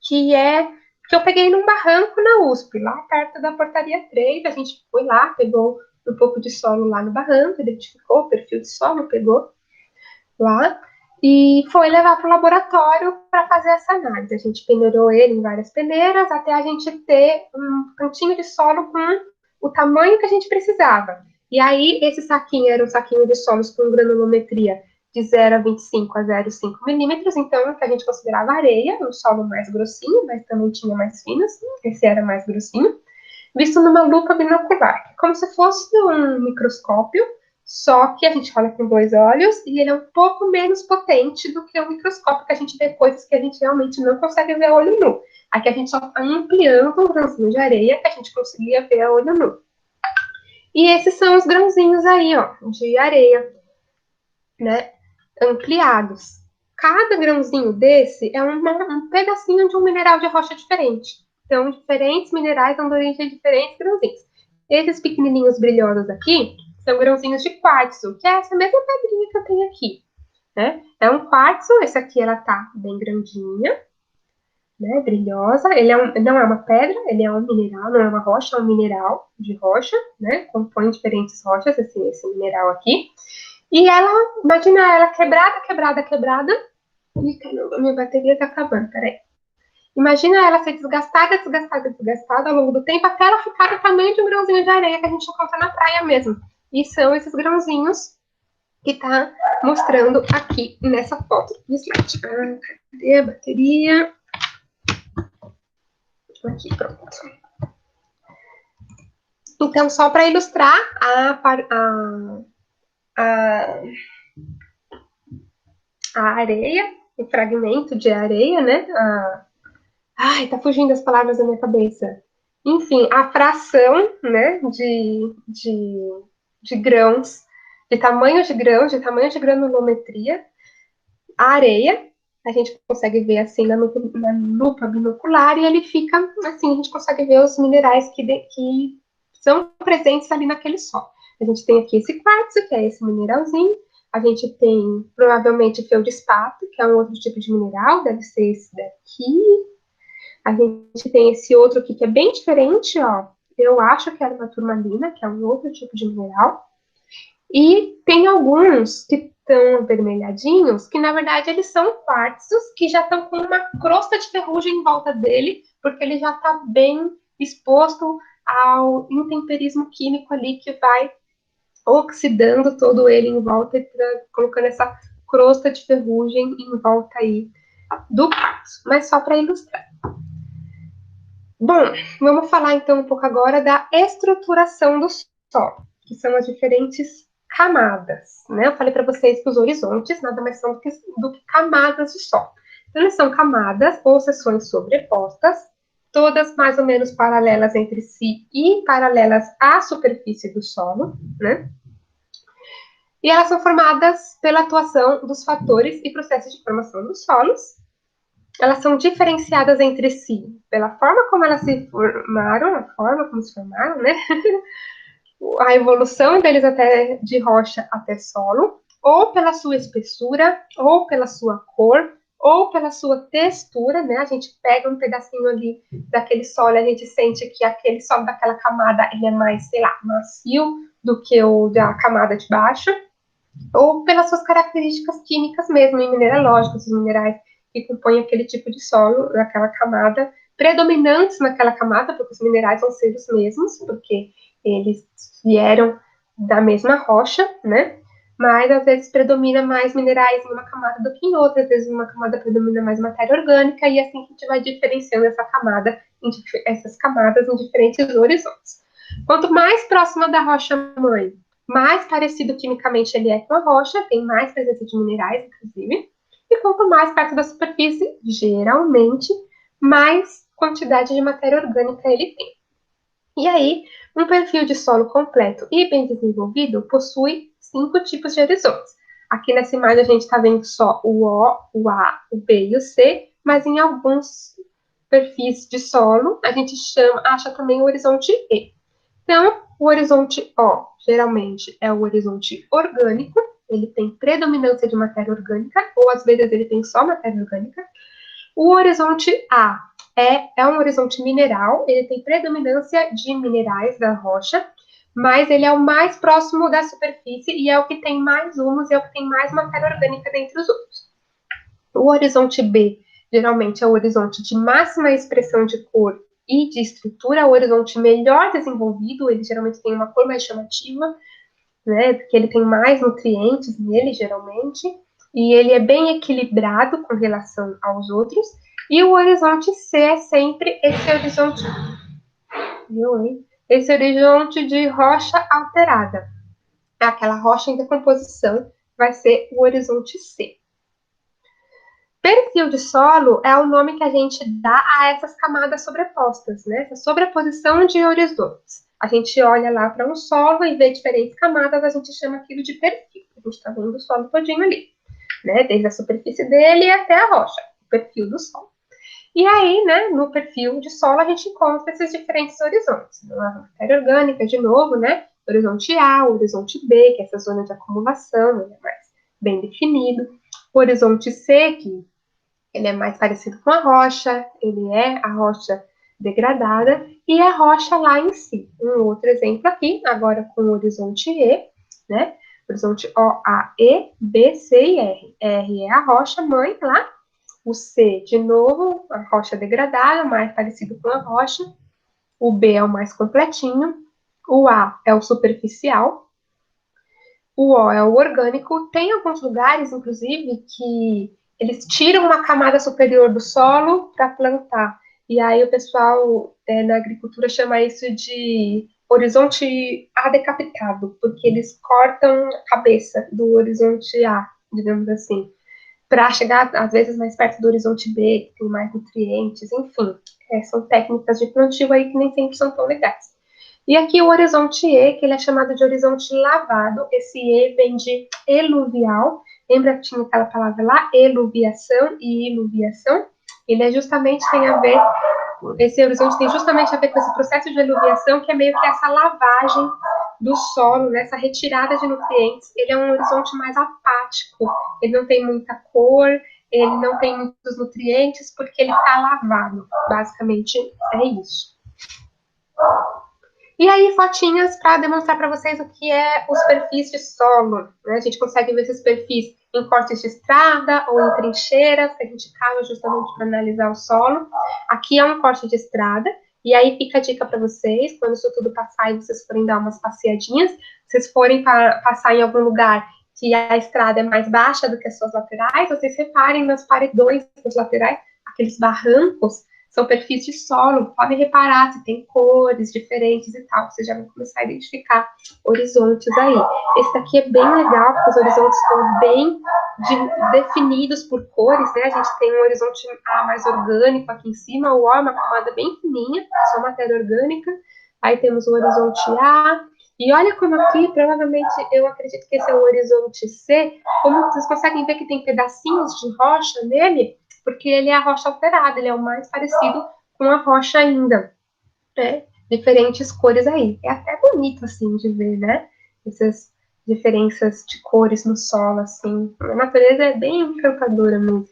A: que eu peguei num barranco na USP, lá perto da portaria 3, a gente foi lá, pegou um pouco de solo lá no barranco, identificou o perfil de solo, pegou lá, e foi levar para o laboratório para fazer essa análise. A gente peneirou ele em várias peneiras até a gente ter um cantinho de solo com o tamanho que a gente precisava. E aí, esse saquinho era um saquinho de solos com granulometria de 0,25 a 0,5 milímetros, então, que a gente considerava areia, um solo mais grossinho, mas também tinha mais finos, esse era mais grossinho, visto numa lupa binocular, como se fosse um microscópio, só que a gente olha com dois olhos e ele é um pouco menos potente do que o microscópio, que a gente vê coisas que a gente realmente não consegue ver a olho nu. Aqui a gente só está ampliando um grãozinho de areia que a gente conseguia ver a olho nu. E esses são os grãozinhos aí, ó, de areia, né, ampliados. Cada grãozinho desse é um pedacinho de um mineral de rocha diferente. Então, diferentes minerais dão origem a diferentes grãozinhos. Esses pequenininhos brilhosos aqui são grãozinhos de quartzo, que é essa mesma pedrinha que eu tenho aqui, né? É um quartzo, esse aqui ela tá bem grandinha, né, brilhosa. Ele não é uma pedra, ele é um mineral, não é uma rocha, é um mineral de rocha, né? Compõe diferentes rochas esse mineral aqui. E ela, imagina ela quebrada, quebrada, quebrada. Ih, caramba, minha bateria tá acabando, peraí. Imagina ela ser desgastada, desgastada, desgastada ao longo do tempo, até ela ficar do tamanho de um grãozinho de areia que a gente encontra na praia mesmo. E são esses grãozinhos que tá mostrando aqui nessa foto do slide. Cadê a bateria? Aqui, pronto. Então, só para ilustrar a, a areia, o fragmento de areia, né? Ai, tá fugindo as palavras da minha cabeça. Enfim, a fração, né, de grãos, de tamanho de grãos, de tamanho de granulometria, a areia, a gente consegue ver assim na lupa binocular e ele fica assim, a gente consegue ver os minerais que são presentes ali naquele solo. A gente tem aqui esse quartzo, que é esse mineralzinho, a gente tem provavelmente feldespato, que é um outro tipo de mineral, deve ser esse daqui. A gente tem esse outro aqui que é bem diferente, ó. Eu acho que era uma turmalina, que é um outro tipo de mineral. E tem alguns que estão avermelhadinhos, que na verdade eles são quartzos que já estão com uma crosta de ferrugem em volta dele, porque ele já está bem exposto ao intemperismo químico ali que vai oxidando todo ele em volta e colocando essa crosta de ferrugem em volta aí do quartzo. Mas só para ilustrar. Bom, vamos falar então um pouco agora da estruturação do solo, que são as diferentes camadas, né? Eu falei para vocês que os horizontes nada mais são do que camadas de solo. Então, eles são camadas ou seções sobrepostas, todas mais ou menos paralelas entre si e paralelas à superfície do solo, né? E elas são formadas pela atuação dos fatores e processos de formação dos solos. Elas são diferenciadas entre si pela forma como elas se formaram, a forma como se formaram, né? A evolução deles até de rocha até solo, ou pela sua espessura, ou pela sua cor, ou pela sua textura, né? A gente pega um pedacinho ali daquele solo, a gente sente que aquele solo daquela camada ele é mais, sei lá, macio do que o da camada de baixo, ou pelas suas características químicas mesmo, e mineralógicas, os minerais que compõem aquele tipo de solo, daquela camada, predominantes naquela camada, porque os minerais vão ser os mesmos, porque eles vieram da mesma rocha, né? Mas às vezes predomina mais minerais em uma camada do que em outra, às vezes em uma camada predomina mais matéria orgânica, e assim a gente vai diferenciando essas camadas em diferentes horizontes. Quanto mais próxima da rocha mãe, mais parecido quimicamente ele é com a rocha, tem mais presença de minerais, inclusive, e quanto mais perto da superfície, geralmente, mais quantidade de matéria orgânica ele tem. E aí, um perfil de solo completo e bem desenvolvido possui 5 tipos de horizontes. Aqui nessa imagem a gente está vendo só o O, o A, o B e o C, mas em alguns perfis de solo a gente acha também o horizonte E. Então, o horizonte O geralmente é o horizonte orgânico, ele tem predominância de matéria orgânica, ou às vezes ele tem só matéria orgânica. O horizonte A é um horizonte mineral, ele tem predominância de minerais da rocha, mas ele é o mais próximo da superfície e é o que tem mais humus e é o que tem mais matéria orgânica dentre os outros. O horizonte B geralmente é o horizonte de máxima expressão de cor e de estrutura, o horizonte melhor desenvolvido, ele geralmente tem uma cor mais chamativa, né, porque ele tem mais nutrientes nele, geralmente, e ele é bem equilibrado com relação aos outros, e o horizonte C é sempre esse horizonte, viu, hein? Esse horizonte de rocha alterada. Aquela rocha em decomposição vai ser o horizonte C. Perfil de solo é o nome que a gente dá a essas camadas sobrepostas, né? Essa sobreposição de horizontes. A gente olha lá para um solo e vê diferentes camadas, a gente chama aquilo de perfil. A gente está vendo o solo todinho ali, né? Desde a superfície dele até a rocha, o perfil do solo. E aí, né, no perfil de solo, a gente encontra esses diferentes horizontes. A matéria orgânica, de novo, né? Horizonte A, horizonte B, que é essa zona de acumulação, ele é mais bem definido. O horizonte C, que ele é mais parecido com a rocha, ele é a rocha degradada e a rocha lá em si. Um outro exemplo aqui, agora com o horizonte E, né? Horizonte O, A, E, B, C e R. R é a rocha mãe lá, o C, de novo, a rocha degradada, mais parecido com a rocha. O B é o mais completinho. O A é o superficial. O O é o orgânico. Tem alguns lugares, inclusive, que eles tiram uma camada superior do solo para plantar. E aí o pessoal na agricultura chama isso de horizonte A decapitado, porque eles cortam a cabeça do horizonte A, digamos assim, para chegar às vezes mais perto do horizonte B, que tem mais nutrientes, enfim. São técnicas de plantio aí que nem sempre são tão legais. E aqui o horizonte E, que ele é chamado de horizonte lavado. Esse E vem de eluvial. Lembra que tinha aquela palavra lá, eluviação e iluviação? Ele é justamente tem a ver, esse horizonte tem justamente a ver com esse processo de eluviação, que é meio que essa lavagem do solo, né, essa retirada de nutrientes. Ele é um horizonte mais apático, ele não tem muita cor, ele não tem muitos nutrientes, porque ele está lavado. Basicamente é isso. E aí, fotinhas para demonstrar para vocês o que é os perfis de solo. Né? A gente consegue ver esses perfis em cortes de estrada ou em trincheiras, que a gente cava justamente para analisar o solo. Aqui é um corte de estrada, e aí fica a dica para vocês, quando isso tudo passar e vocês forem dar umas passeadinhas, vocês forem passar em algum lugar que a estrada é mais baixa do que as suas laterais, vocês reparem nos paredões das laterais, aqueles barrancos, são perfis de solo, podem reparar se tem cores diferentes e tal, vocês já vão começar a identificar horizontes aí. Esse daqui é bem legal, porque os horizontes estão bem definidos por cores, né? A gente tem um horizonte A mais orgânico aqui em cima, o O é uma camada bem fininha, só matéria orgânica, aí temos o horizonte A, e olha como aqui, provavelmente, eu acredito que esse é o horizonte C, como vocês conseguem ver que tem pedacinhos de rocha nele, porque ele é a rocha alterada, ele é o mais parecido com a rocha ainda, né? Diferentes cores aí. É até bonito, assim, de ver, né? Essas diferenças de cores no solo, assim. A natureza é bem encantadora mesmo.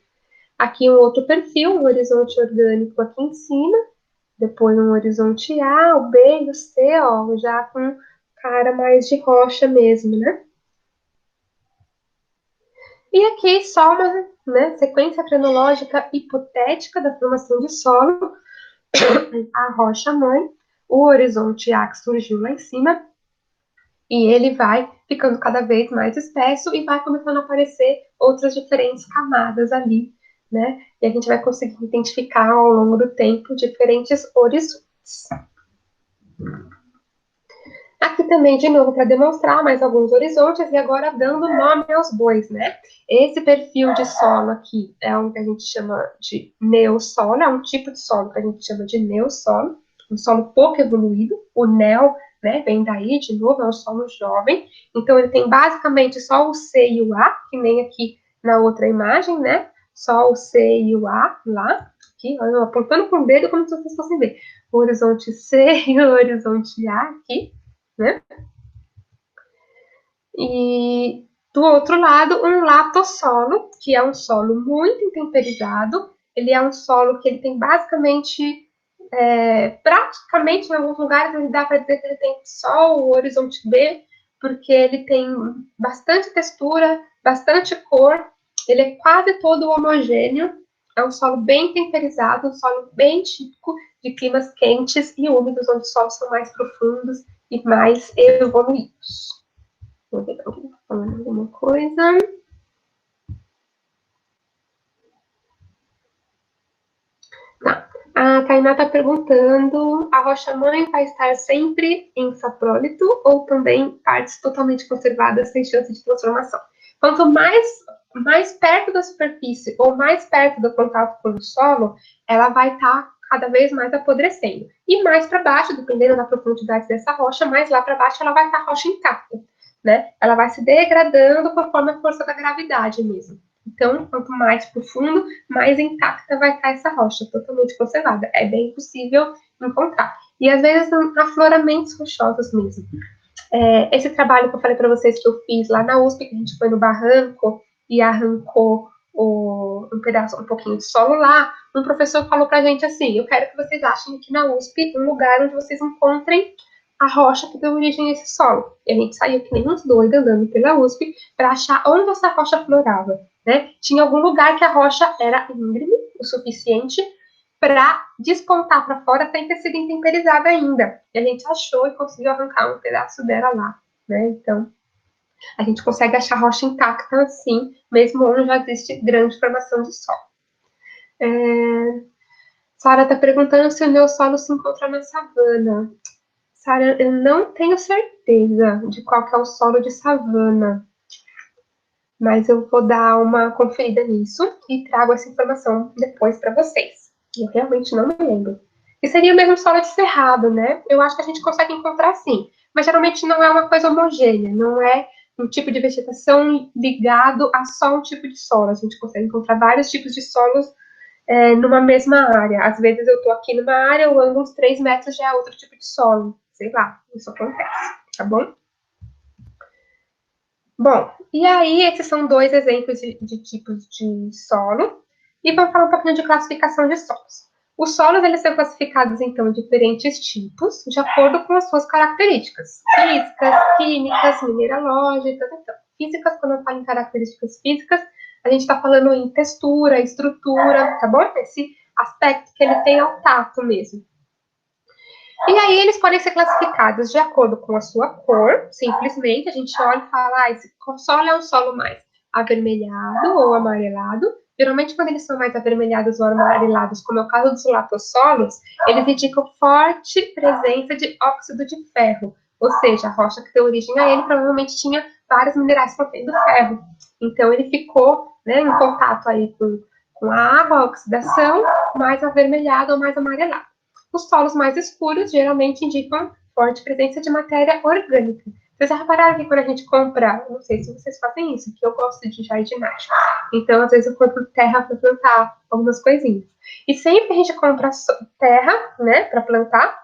A: Aqui um outro perfil, um horizonte orgânico aqui em cima, depois um horizonte A, o B e o C, ó, já com cara mais de rocha mesmo, né? E aqui só uma, né, sequência cronológica hipotética da formação de solo, a rocha mãe, o horizonte A que surgiu lá em cima, e ele vai ficando cada vez mais espesso e vai começando a aparecer outras diferentes camadas ali, né? E a gente vai conseguir identificar ao longo do tempo diferentes horizontes. Aqui também, de novo, para demonstrar mais alguns horizontes e agora dando nome aos bois, né? Esse perfil de solo aqui é um que a gente chama de neossolo, é um tipo de solo que a gente chama de neossolo. um solo pouco evoluído. O NEL, né, vem daí, de novo, é um solo jovem. Então, ele tem basicamente só o C e o A, que nem aqui na outra imagem, né? Só o C e o A lá. Aqui, eu apontando com o dedo como se vocês fossem ver. O horizonte C e o horizonte A aqui, né? E do outro lado, um latossolo, que é um solo muito intemperizado. Ele é um solo que ele tem basicamente, praticamente em alguns lugares, ele dá para dizer que ele tem só o horizonte B, porque ele tem bastante textura, bastante cor, ele é quase todo homogêneo. É um solo bem temperizado, um solo bem típico de climas quentes e úmidos, onde os solos são mais profundos e mais evoluídos. Vou ver se alguém está falando alguma coisa. Tá. A Tainá está perguntando: a rocha-mãe vai estar sempre em saprólito ou também partes totalmente conservadas sem chance de transformação? Quanto mais perto da superfície ou mais perto do contato com o solo, ela vai estar cada vez mais apodrecendo. E mais para baixo, dependendo da profundidade dessa rocha, mais lá para baixo ela vai estar rocha intacta, né? Ela vai se degradando conforme a força da gravidade mesmo. Então, quanto mais profundo, mais intacta vai estar essa rocha, totalmente conservada. É bem possível encontrar. E às vezes afloramentos rochosos mesmo. Esse trabalho que eu falei para vocês que eu fiz lá na USP, que a gente foi no barranco e arrancou um pedaço, um pouquinho de solo lá, um professor falou pra gente assim: eu quero que vocês achem aqui na USP um lugar onde vocês encontrem a rocha que deu origem a esse solo. E a gente saiu que nem uns doidos andando pela USP para achar onde essa rocha florava, né? Tinha algum lugar que a rocha era íngreme o suficiente para despontar para fora sem ter sido intemperizada ainda. E a gente achou e conseguiu arrancar um pedaço dela lá, né? Então, a gente consegue achar rocha intacta assim, mesmo onde já existe grande formação de solo. Sara está perguntando se o neossolo se encontra na savana. Sara, eu não tenho certeza de qual que é o solo de savana, mas eu vou dar uma conferida nisso e trago essa informação depois para vocês. Eu realmente não me lembro. E seria o mesmo solo de cerrado, né? Eu acho que a gente consegue encontrar sim, mas geralmente não é uma coisa homogênea, não é um tipo de vegetação ligado a só um tipo de solo. A gente consegue encontrar vários tipos de solos numa mesma área. Às vezes eu estou aqui numa área, eu ando uns 3 metros, já é outro tipo de solo. Sei lá, isso acontece, tá bom? Bom, e aí esses são dois exemplos de tipos de solo. E vamos falar um pouquinho de classificação de solos. Os solos, eles são classificados, então, em diferentes tipos, de acordo com as suas características físicas, químicas, mineralógicas. Então, físicas, quando eu falo em características físicas, a gente está falando em textura, estrutura, tá bom? Esse aspecto que ele tem ao tato mesmo. E aí eles podem ser classificados de acordo com a sua cor, simplesmente a gente olha e fala, esse solo é um solo mais avermelhado ou amarelado. Geralmente quando eles são mais avermelhados ou amarelados, como é o caso dos latossolos, eles indicam forte presença de óxido de ferro, ou seja, a rocha que deu origem a ele provavelmente tinha vários minerais contendo ferro. Então ele ficou, né, em contato aí com a água, a oxidação, mais avermelhado ou mais amarelado. Os solos mais escuros geralmente indicam forte presença de matéria orgânica. Vocês já repararam que quando a gente compra, não sei se vocês fazem isso, que eu gosto de jardinagem. Então, às vezes eu compro terra para plantar algumas coisinhas. E sempre a gente compra terra, né, para plantar,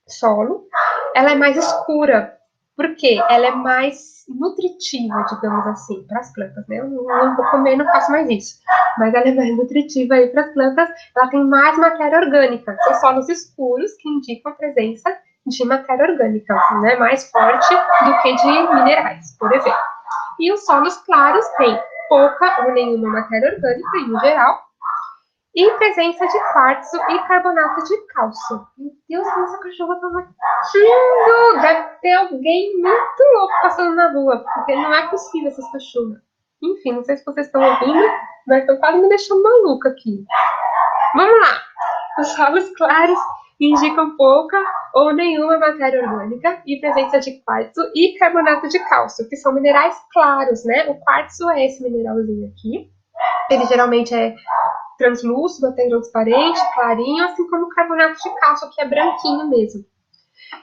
A: solo, ela é mais escura. Porque ela é mais nutritiva, digamos assim, para as plantas, né? Eu não vou comer, não faço mais isso. Mas ela é mais nutritiva aí para as plantas, ela tem mais matéria orgânica. São solos escuros que indicam a presença de matéria orgânica, né? Mais forte do que de minerais, por exemplo. E os solos claros têm pouca ou nenhuma matéria orgânica, em geral, e presença de quartzo e carbonato de cálcio. Meu Deus, essa cachorra tá latindo! Deve ter alguém muito louco passando na rua, porque não é possível essas cachorras. Enfim, não sei se vocês estão ouvindo, mas estão quase me deixando maluca aqui. Vamos lá! Os solos claros indicam pouca ou nenhuma matéria orgânica e presença de quartzo e carbonato de cálcio, que são minerais claros, né? O quartzo é esse mineralzinho aqui. Ele geralmente é translúcido até transparente, clarinho, assim como o carbonato de cálcio, que é branquinho mesmo.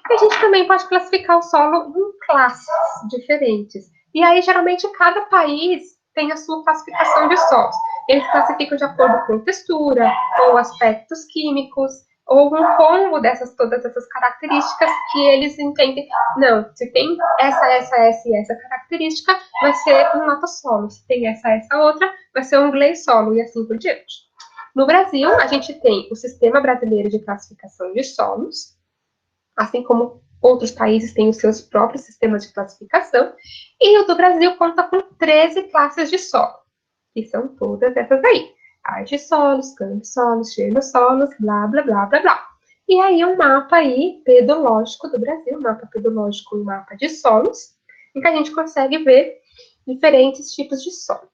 A: E a gente também pode classificar o solo em classes diferentes. E aí, geralmente, cada país tem a sua classificação de solos. Eles classificam de acordo com textura, ou aspectos químicos, ou um combo todas essas características que eles entendem. Não, se tem essa e essa característica, vai ser um latossolo. Se tem essa outra, vai ser um gleissolo, e assim por diante. No Brasil, a gente tem o Sistema Brasileiro de Classificação de Solos, assim como outros países têm os seus próprios sistemas de classificação, e o do Brasil conta com 13 classes de solo, que são todas essas aí: argissolos, cambissolos, germossolos, blá, blá, blá, blá, blá. E aí um mapa aí pedológico do Brasil, um mapa pedológico e um mapa de solos, em que a gente consegue ver diferentes tipos de solo.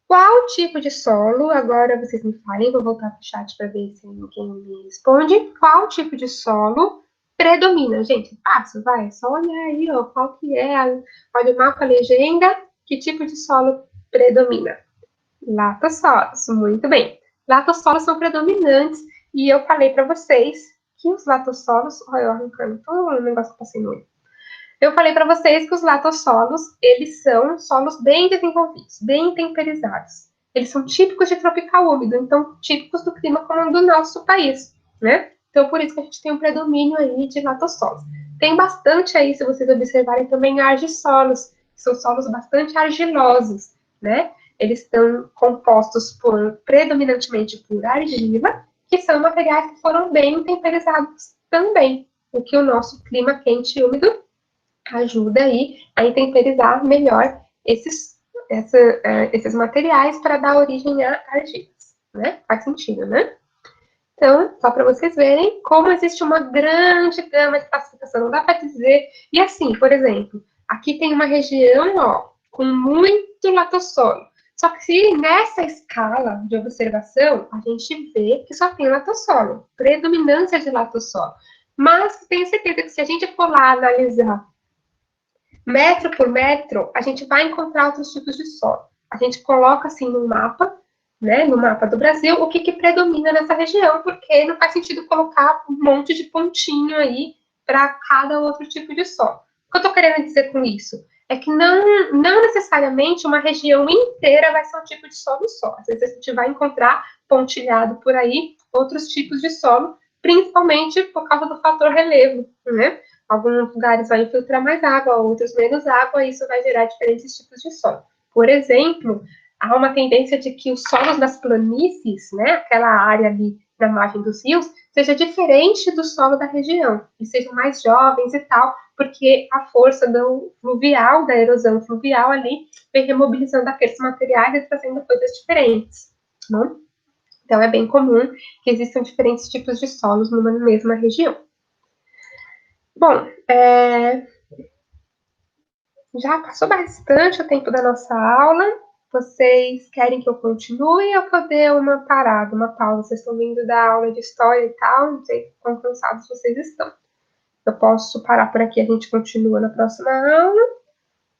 A: Qual tipo de solo? Agora vocês me falem, vou voltar para o chat para ver se ninguém me responde. Qual tipo de solo predomina? Gente, fácil, vai, é só olhar aí, ó, qual que é, olha o mapa, a legenda, que tipo de solo predomina? Latossolos, muito bem. Latossolos são predominantes e eu falei para vocês que os latossolos, olha eu arrancando todo o negócio que passei no olho. Eu falei para vocês que os latossolos, eles são solos bem desenvolvidos, bem temperizados. Eles são típicos de tropical úmido, então típicos do clima como do nosso país, né? Então por isso que a gente tem um predomínio aí de latossolos. Tem bastante aí, se vocês observarem, também argissolos, que são solos bastante argilosos, né? Eles estão compostos predominantemente por argila, que são materiais que foram bem temperizados também, o que o nosso clima quente e úmido ajuda aí a temperizar melhor esses materiais para dar origem a argilas, né? Faz sentido, né? Então, só para vocês verem como existe uma grande gama de classificação, não dá para dizer. E assim, por exemplo, aqui tem uma região, ó, com muito latossolo. Só que se nessa escala de observação, a gente vê que só tem latossolo, predominância de latossolo. Mas tenho certeza que se a gente for lá analisar metro por metro, a gente vai encontrar outros tipos de solo. A gente coloca assim no mapa, né, no mapa do Brasil, o que predomina nessa região, porque não faz sentido colocar um monte de pontinho aí para cada outro tipo de solo. O que eu estou querendo dizer com isso? É que não necessariamente uma região inteira vai ser um tipo de solo só. Às vezes a gente vai encontrar pontilhado por aí outros tipos de solo, principalmente por causa do fator relevo, né? Alguns lugares vai infiltrar mais água, outros menos água, e isso vai gerar diferentes tipos de solo. Por exemplo, há uma tendência de que os solos das planícies, né, aquela área ali na margem dos rios, seja diferente do solo da região, e sejam mais jovens e tal, porque a força do fluvial, da erosão fluvial ali, vem remobilizando aqueles materiais e trazendo coisas diferentes, né? Então, é bem comum que existam diferentes tipos de solos numa mesma região. Bom, já passou bastante o tempo da nossa aula. Vocês querem que eu continue ou que eu dê uma parada, uma pausa? Vocês estão vindo da aula de história e tal, não sei quão cansados vocês estão. Eu posso parar por aqui, a gente continua na próxima aula.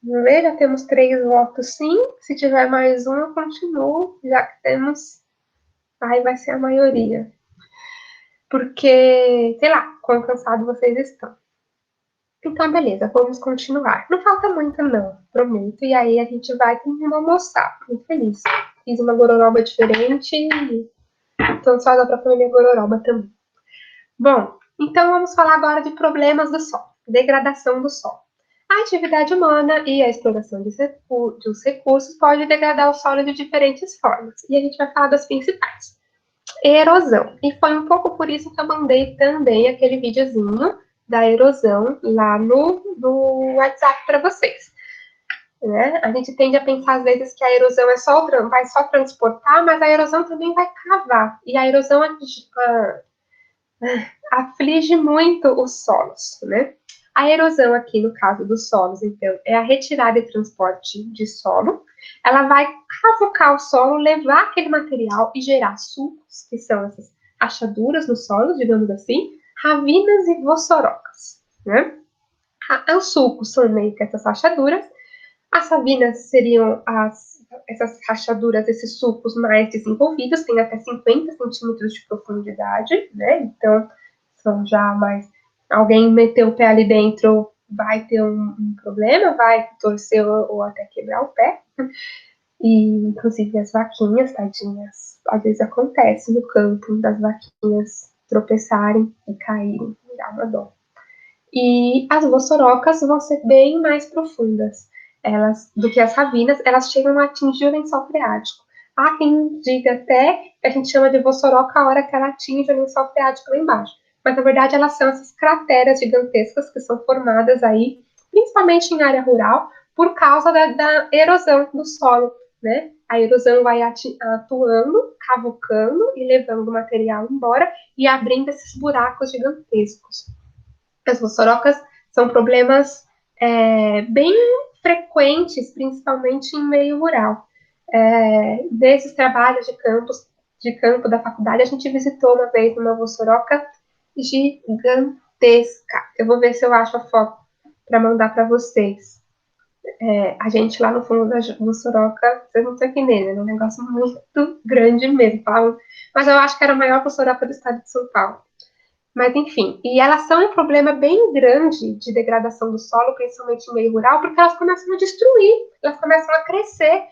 A: Vamos ver, já temos 3 votos sim. Se tiver mais um, eu continuo, já que temos... Aí vai ser a maioria. Porque, sei lá, quão cansados vocês estão. Então, beleza, vamos continuar. Não falta muito, não, prometo. E aí a gente vai terminar almoçar. Muito feliz. Fiz uma gororoba diferente e tô ansiosa para comer minha gororoba também. Bom, então vamos falar agora de problemas do solo, degradação do solo. A atividade humana e a exploração dos recursos pode degradar o solo de diferentes formas. E a gente vai falar das principais. Erosão. E foi um pouco por isso que eu mandei também aquele videozinho da erosão lá no WhatsApp para vocês. Né? A gente tende a pensar às vezes que a erosão vai só transportar, mas a erosão também vai cavar. E a erosão aflige muito os solos, né? A erosão aqui, no caso dos solos, então, é a retirada e transporte de solo. Ela vai cavucar o solo, levar aquele material e gerar sulcos, que são essas rachaduras no solo, digamos assim, ravinas e vossorocas, né? Os sulcos são meio que essas rachaduras, As sabinas seriam essas rachaduras, esses sulcos mais desenvolvidos, tem até 50 centímetros de profundidade, né? Então, são já mais... Alguém meteu o pé ali dentro, vai ter um problema, vai torcer ou até quebrar o pé. E, inclusive, as vaquinhas, tadinhas, às vezes acontece no campo das vaquinhas tropeçarem e caírem, dá uma dó. E as vossorocas vão ser bem mais profundas do que as ravinas, elas chegam a atingir o lençol freático. Há quem diga até que a gente chama de vossoroca a hora que ela atinge o lençol freático lá embaixo. Mas, na verdade, elas são essas crateras gigantescas que são formadas aí, principalmente em área rural, por causa da erosão do solo, né? A erosão vai atuando, cavocando e levando o material embora e abrindo esses buracos gigantescos. As vossorocas são problemas bem frequentes, principalmente em meio rural. Desses trabalhos de campo da faculdade, a gente visitou uma vez uma vossoroca gigantesca. Eu vou ver se eu acho a foto para mandar para vocês. A gente lá no fundo da vossoroca, vocês não estão entendendo, é um negócio muito grande mesmo. Mas eu acho que era a maior vossoroca do estado de São Paulo. Mas, enfim, e elas são um problema bem grande de degradação do solo, principalmente em meio rural, porque elas começam a destruir, elas começam a crescer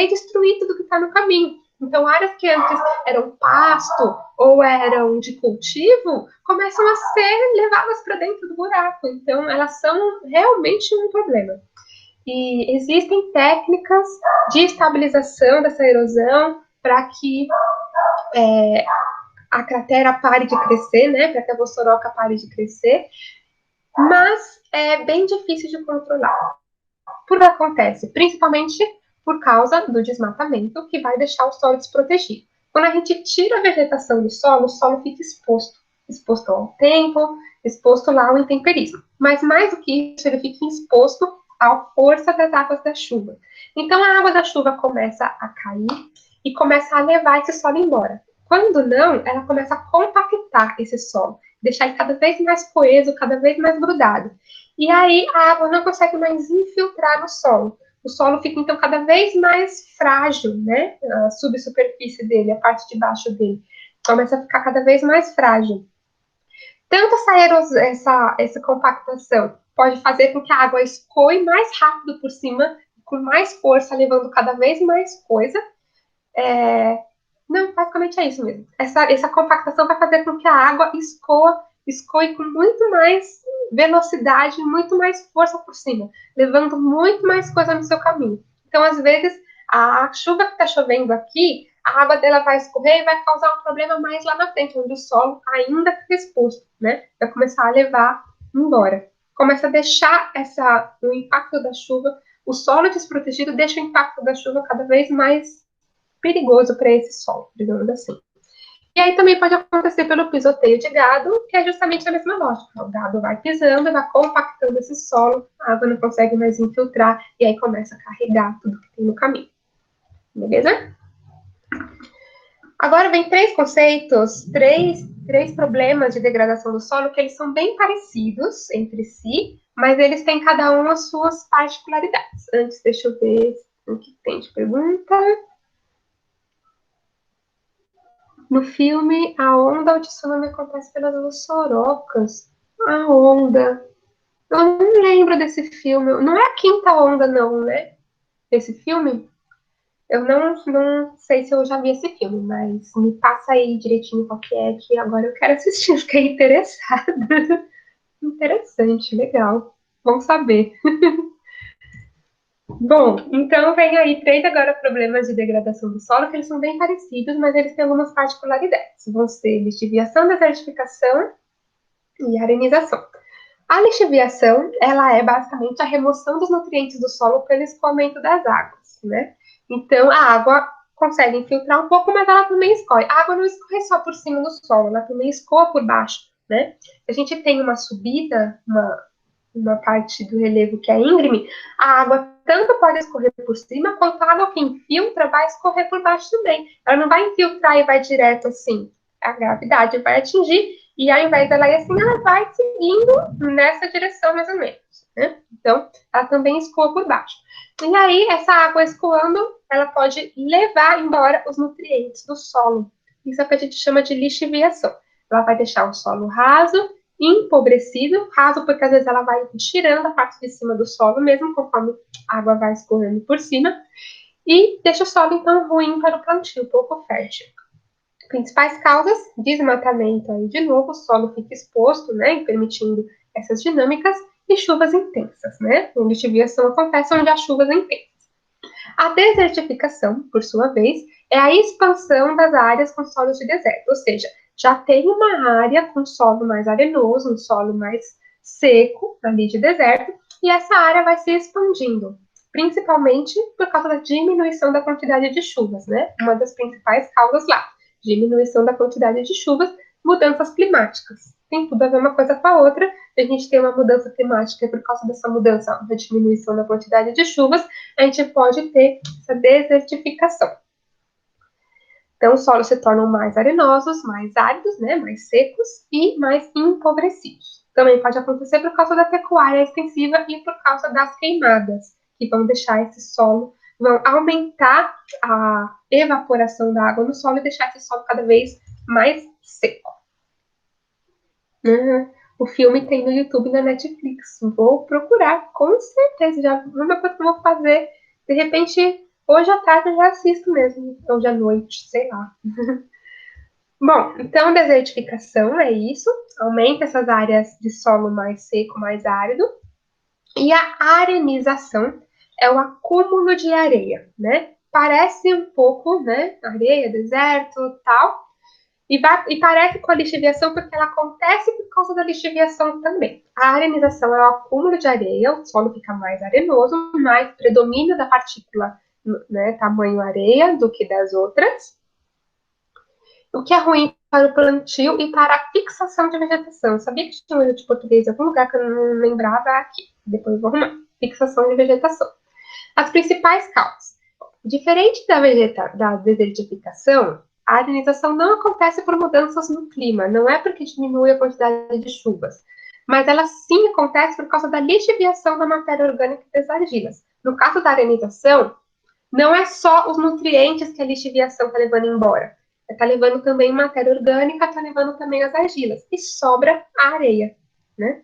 A: e destruir tudo que está no caminho. Então, áreas que antes eram pasto ou eram de cultivo, começam a ser levadas para dentro do buraco. Então, elas são realmente um problema. E existem técnicas de estabilização dessa erosão para que a cratera pare de crescer, né, para que a vossoroca pare de crescer, mas é bem difícil de controlar. Por que acontece? Principalmente por causa do desmatamento, que vai deixar o solo desprotegido. Quando a gente tira a vegetação do solo, o solo fica exposto ao tempo, exposto lá ao intemperismo. Mas mais do que isso, ele fica exposto à força das águas da chuva. Então a água da chuva começa a cair e começa a levar esse solo embora. Quando não, ela começa a compactar esse solo, deixar ele cada vez mais coeso, cada vez mais grudado. E aí a água não consegue mais infiltrar no solo. O solo fica, então, cada vez mais frágil, né? A subsuperfície dele, a parte de baixo dele, começa a ficar cada vez mais frágil. Tanto essa compactação pode fazer com que a água escoe mais rápido por cima, com mais força, levando cada vez mais coisa. Não, basicamente é isso mesmo. Essa compactação vai fazer com que a água escoe com muito mais velocidade, muito mais força por cima, levando muito mais coisa no seu caminho. Então, às vezes, a chuva que está chovendo aqui, a água dela vai escorrer e vai causar um problema mais lá na frente, onde o solo ainda fica exposto, né? Vai começar a levar embora. Começa a deixar o impacto da chuva, o solo desprotegido deixa o impacto da chuva cada vez mais perigoso para esse solo, digamos assim. E aí também pode acontecer pelo pisoteio de gado, que é justamente a mesma lógica. O gado vai pisando, vai compactando esse solo, a água não consegue mais infiltrar, e aí começa a carregar tudo que tem no caminho. Beleza? Agora vem três conceitos, três problemas de degradação do solo, que eles são bem parecidos entre si, mas eles têm cada um as suas particularidades. Antes, deixa eu ver o que tem de pergunta. No filme, a onda, o tsunami acontece pelas vossorocas. A onda. Eu não lembro desse filme. Não é a quinta onda, não, né? Esse filme? Eu não sei se eu já vi esse filme, mas me passa aí direitinho qual que é, que agora eu quero assistir. Fiquei interessada. Interessante, legal. Bom saber. Bom, então vem aí três agora problemas de degradação do solo, que eles são bem parecidos, mas eles têm algumas particularidades. Vão ser lixiviação, desertificação e arenização. A lixiviação, ela é basicamente a remoção dos nutrientes do solo pelo escoamento das águas, né? Então, a água consegue infiltrar um pouco, mas ela também escorre. A água não escorre só por cima do solo, ela também escoa por baixo, né? A gente tem uma subida, uma parte do relevo que é íngreme, a água tanto pode escorrer por cima, quanto a água que infiltra vai escorrer por baixo também. Ela não vai infiltrar e vai direto assim. A gravidade vai atingir, e ao invés dela ir assim, ela vai seguindo nessa direção mais ou menos. né? Então, ela também escoa por baixo. E aí, essa água escoando, ela pode levar embora os nutrientes do solo. Isso é o que a gente chama de lixiviação. Ela vai deixar o solo raso, empobrecido, raso porque às vezes ela vai tirando a parte de cima do solo, mesmo conforme a água vai escorrendo por cima, e deixa o solo, então, ruim para o plantio, pouco fértil. Principais causas: desmatamento, aí de novo, o solo fica exposto, né, permitindo essas dinâmicas, e chuvas intensas, né? A lixiviação acontece onde há chuvas intensas. A desertificação, por sua vez, é a expansão das áreas com solos de deserto, ou seja, já tem uma área com solo mais arenoso, um solo mais seco, ali de deserto, e essa área vai se expandindo, principalmente por causa da diminuição da quantidade de chuvas, né? Uma das principais causas lá, diminuição da quantidade de chuvas, mudanças climáticas. Tem tudo a ver uma coisa com a outra. A gente tem uma mudança climática e por causa dessa mudança, da diminuição da quantidade de chuvas, a gente pode ter essa desertificação. Então, os solos se tornam mais arenosos, mais áridos, né, mais secos e mais empobrecidos. Também pode acontecer por causa da pecuária extensiva e por causa das queimadas, que vão deixar esse solo, vão aumentar a evaporação da água no solo e deixar esse solo cada vez mais seco. O filme tem no YouTube e na Netflix. Vou procurar, com certeza. Já é uma coisa que eu vou fazer. De repente, hoje à tarde eu já assisto mesmo. Hoje à noite, sei lá. Bom, então desertificação é isso. Aumenta essas áreas de solo mais seco, mais árido. E a arenização é o acúmulo de areia, né? Parece um pouco, né? Areia, deserto, tal. E parece com a lixiviação porque ela acontece por causa da lixiviação também. A arenização é o acúmulo de areia, o solo fica mais arenoso, mais predomínio da partícula, né, tamanho areia do que das outras, o que é ruim para o plantio e para a fixação de vegetação. Eu sabia que tinha um erro de português em algum lugar que eu não lembrava aqui. Depois eu vou arrumar. Fixação de vegetação. As principais causas. Diferente da desertificação, a arenização não acontece por mudanças no clima, não é porque diminui a quantidade de chuvas, mas ela sim acontece por causa da lixiviação da matéria orgânica das argilas. No caso da arenização, não é só os nutrientes que a lixiviação está levando embora, está levando também matéria orgânica, está levando também as argilas, e sobra a areia, né?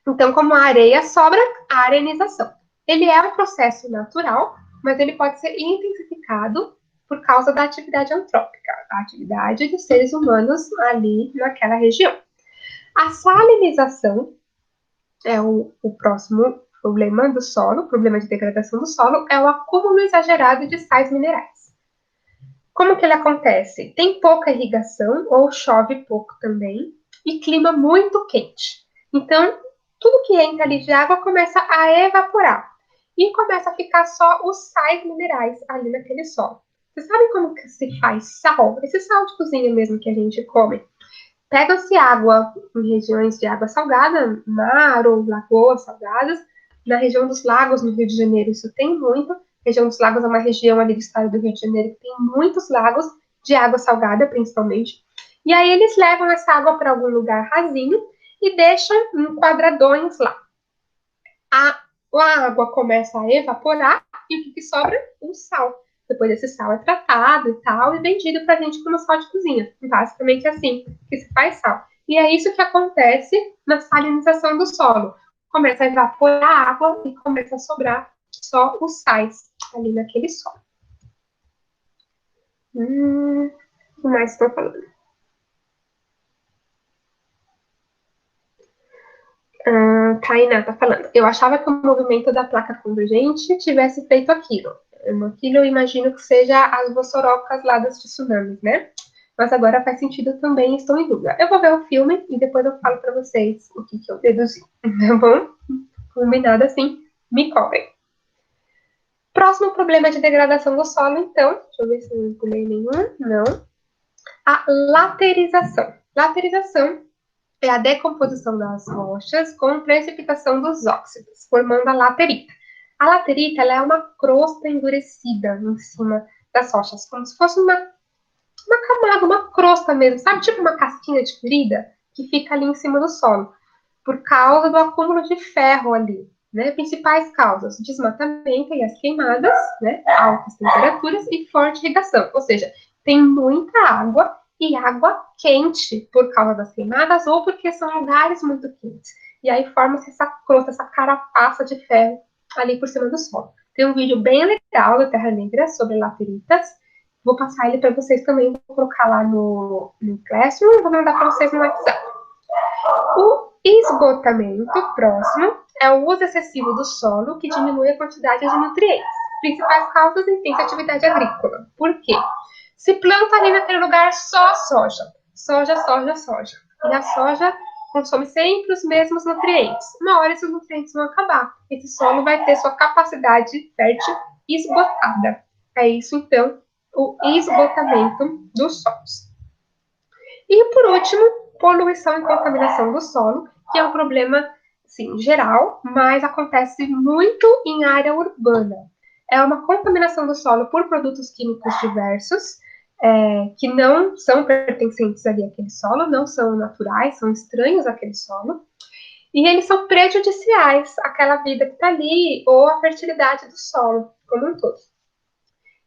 A: Então, como a areia sobra, a arenização. Ele é um processo natural, mas ele pode ser intensificado por causa da atividade antrópica, a atividade dos seres humanos ali naquela região. A salinização é o próximo problema do solo, problema de degradação do solo, é o acúmulo exagerado de sais minerais. Como que ele acontece? Tem pouca irrigação, ou chove pouco também, e clima muito quente. Então, tudo que entra ali de água começa a evaporar. E começa a ficar só os sais minerais ali naquele solo. Vocês sabem como que se faz sal? Esse sal de cozinha mesmo que a gente come. Pega-se água em regiões de água salgada, mar ou lagoas salgadas. Na região dos lagos, no Rio de Janeiro, isso tem muito. A região dos lagos é uma região ali do estado do Rio de Janeiro que tem muitos lagos de água salgada, principalmente. E aí eles levam essa água para algum lugar rasinho e deixam em quadradões lá. A água começa a evaporar e o que sobra? O sal. Depois esse sal é tratado e tal, e vendido pra gente como sal de cozinha. Basicamente assim que se faz sal. E é isso que acontece na salinização do solo. Começa a evaporar a água e começa a sobrar só os sais ali naquele solo. O que mais estou falando? Tainá tá falando. Eu achava que o movimento da placa convergente tivesse feito aquilo. Aquilo eu imagino que seja as vossorocas lá dos tsunamis, né? Mas agora faz sentido também, estou em dúvida. Eu vou ver o filme e depois eu falo para vocês o que eu deduzi, tá bom? Combinado assim, me cobrem. Próximo problema de degradação do solo, então. Deixa eu ver se eu não pulei nenhum. Não. A laterização. Laterização é a decomposição das rochas com precipitação dos óxidos, formando a laterita. A laterita ela é uma crosta endurecida em cima das rochas, como se fosse uma camada, uma crosta mesmo, sabe? Tipo uma casquinha de ferida que fica ali em cima do solo. por causa do acúmulo de ferro ali, né? Principais causas: desmatamento e as queimadas, né? Altas temperaturas e forte irrigação. Ou seja, tem muita água e água quente por causa das queimadas ou porque são lugares muito quentes. E aí forma-se essa crosta, essa carapaça de ferro ali por cima do solo. Tem um vídeo bem legal do Terra Negra sobre lateritas. Vou passar ele para vocês também, vou colocar lá no Classroom e vou mandar para vocês no WhatsApp. O esgotamento próximo é o uso excessivo do solo que diminui a quantidade de nutrientes. Principais causas: intensa atividade agrícola. Por quê? Se planta ali naquele lugar só soja. Soja, soja, soja. E a soja consome sempre os mesmos nutrientes. Uma hora esses nutrientes vão acabar. Esse solo vai ter sua capacidade fértil esgotada. É isso, então, o esgotamento dos solos. E, por último, poluição e contaminação do solo, que é um problema, sim, geral, mas acontece muito em área urbana. É uma contaminação do solo por produtos químicos diversos, que não são pertencentes ali àquele solo, não são naturais, são estranhos àquele solo, e eles são prejudiciais àquela vida que está ali, ou à fertilidade do solo, como um todo.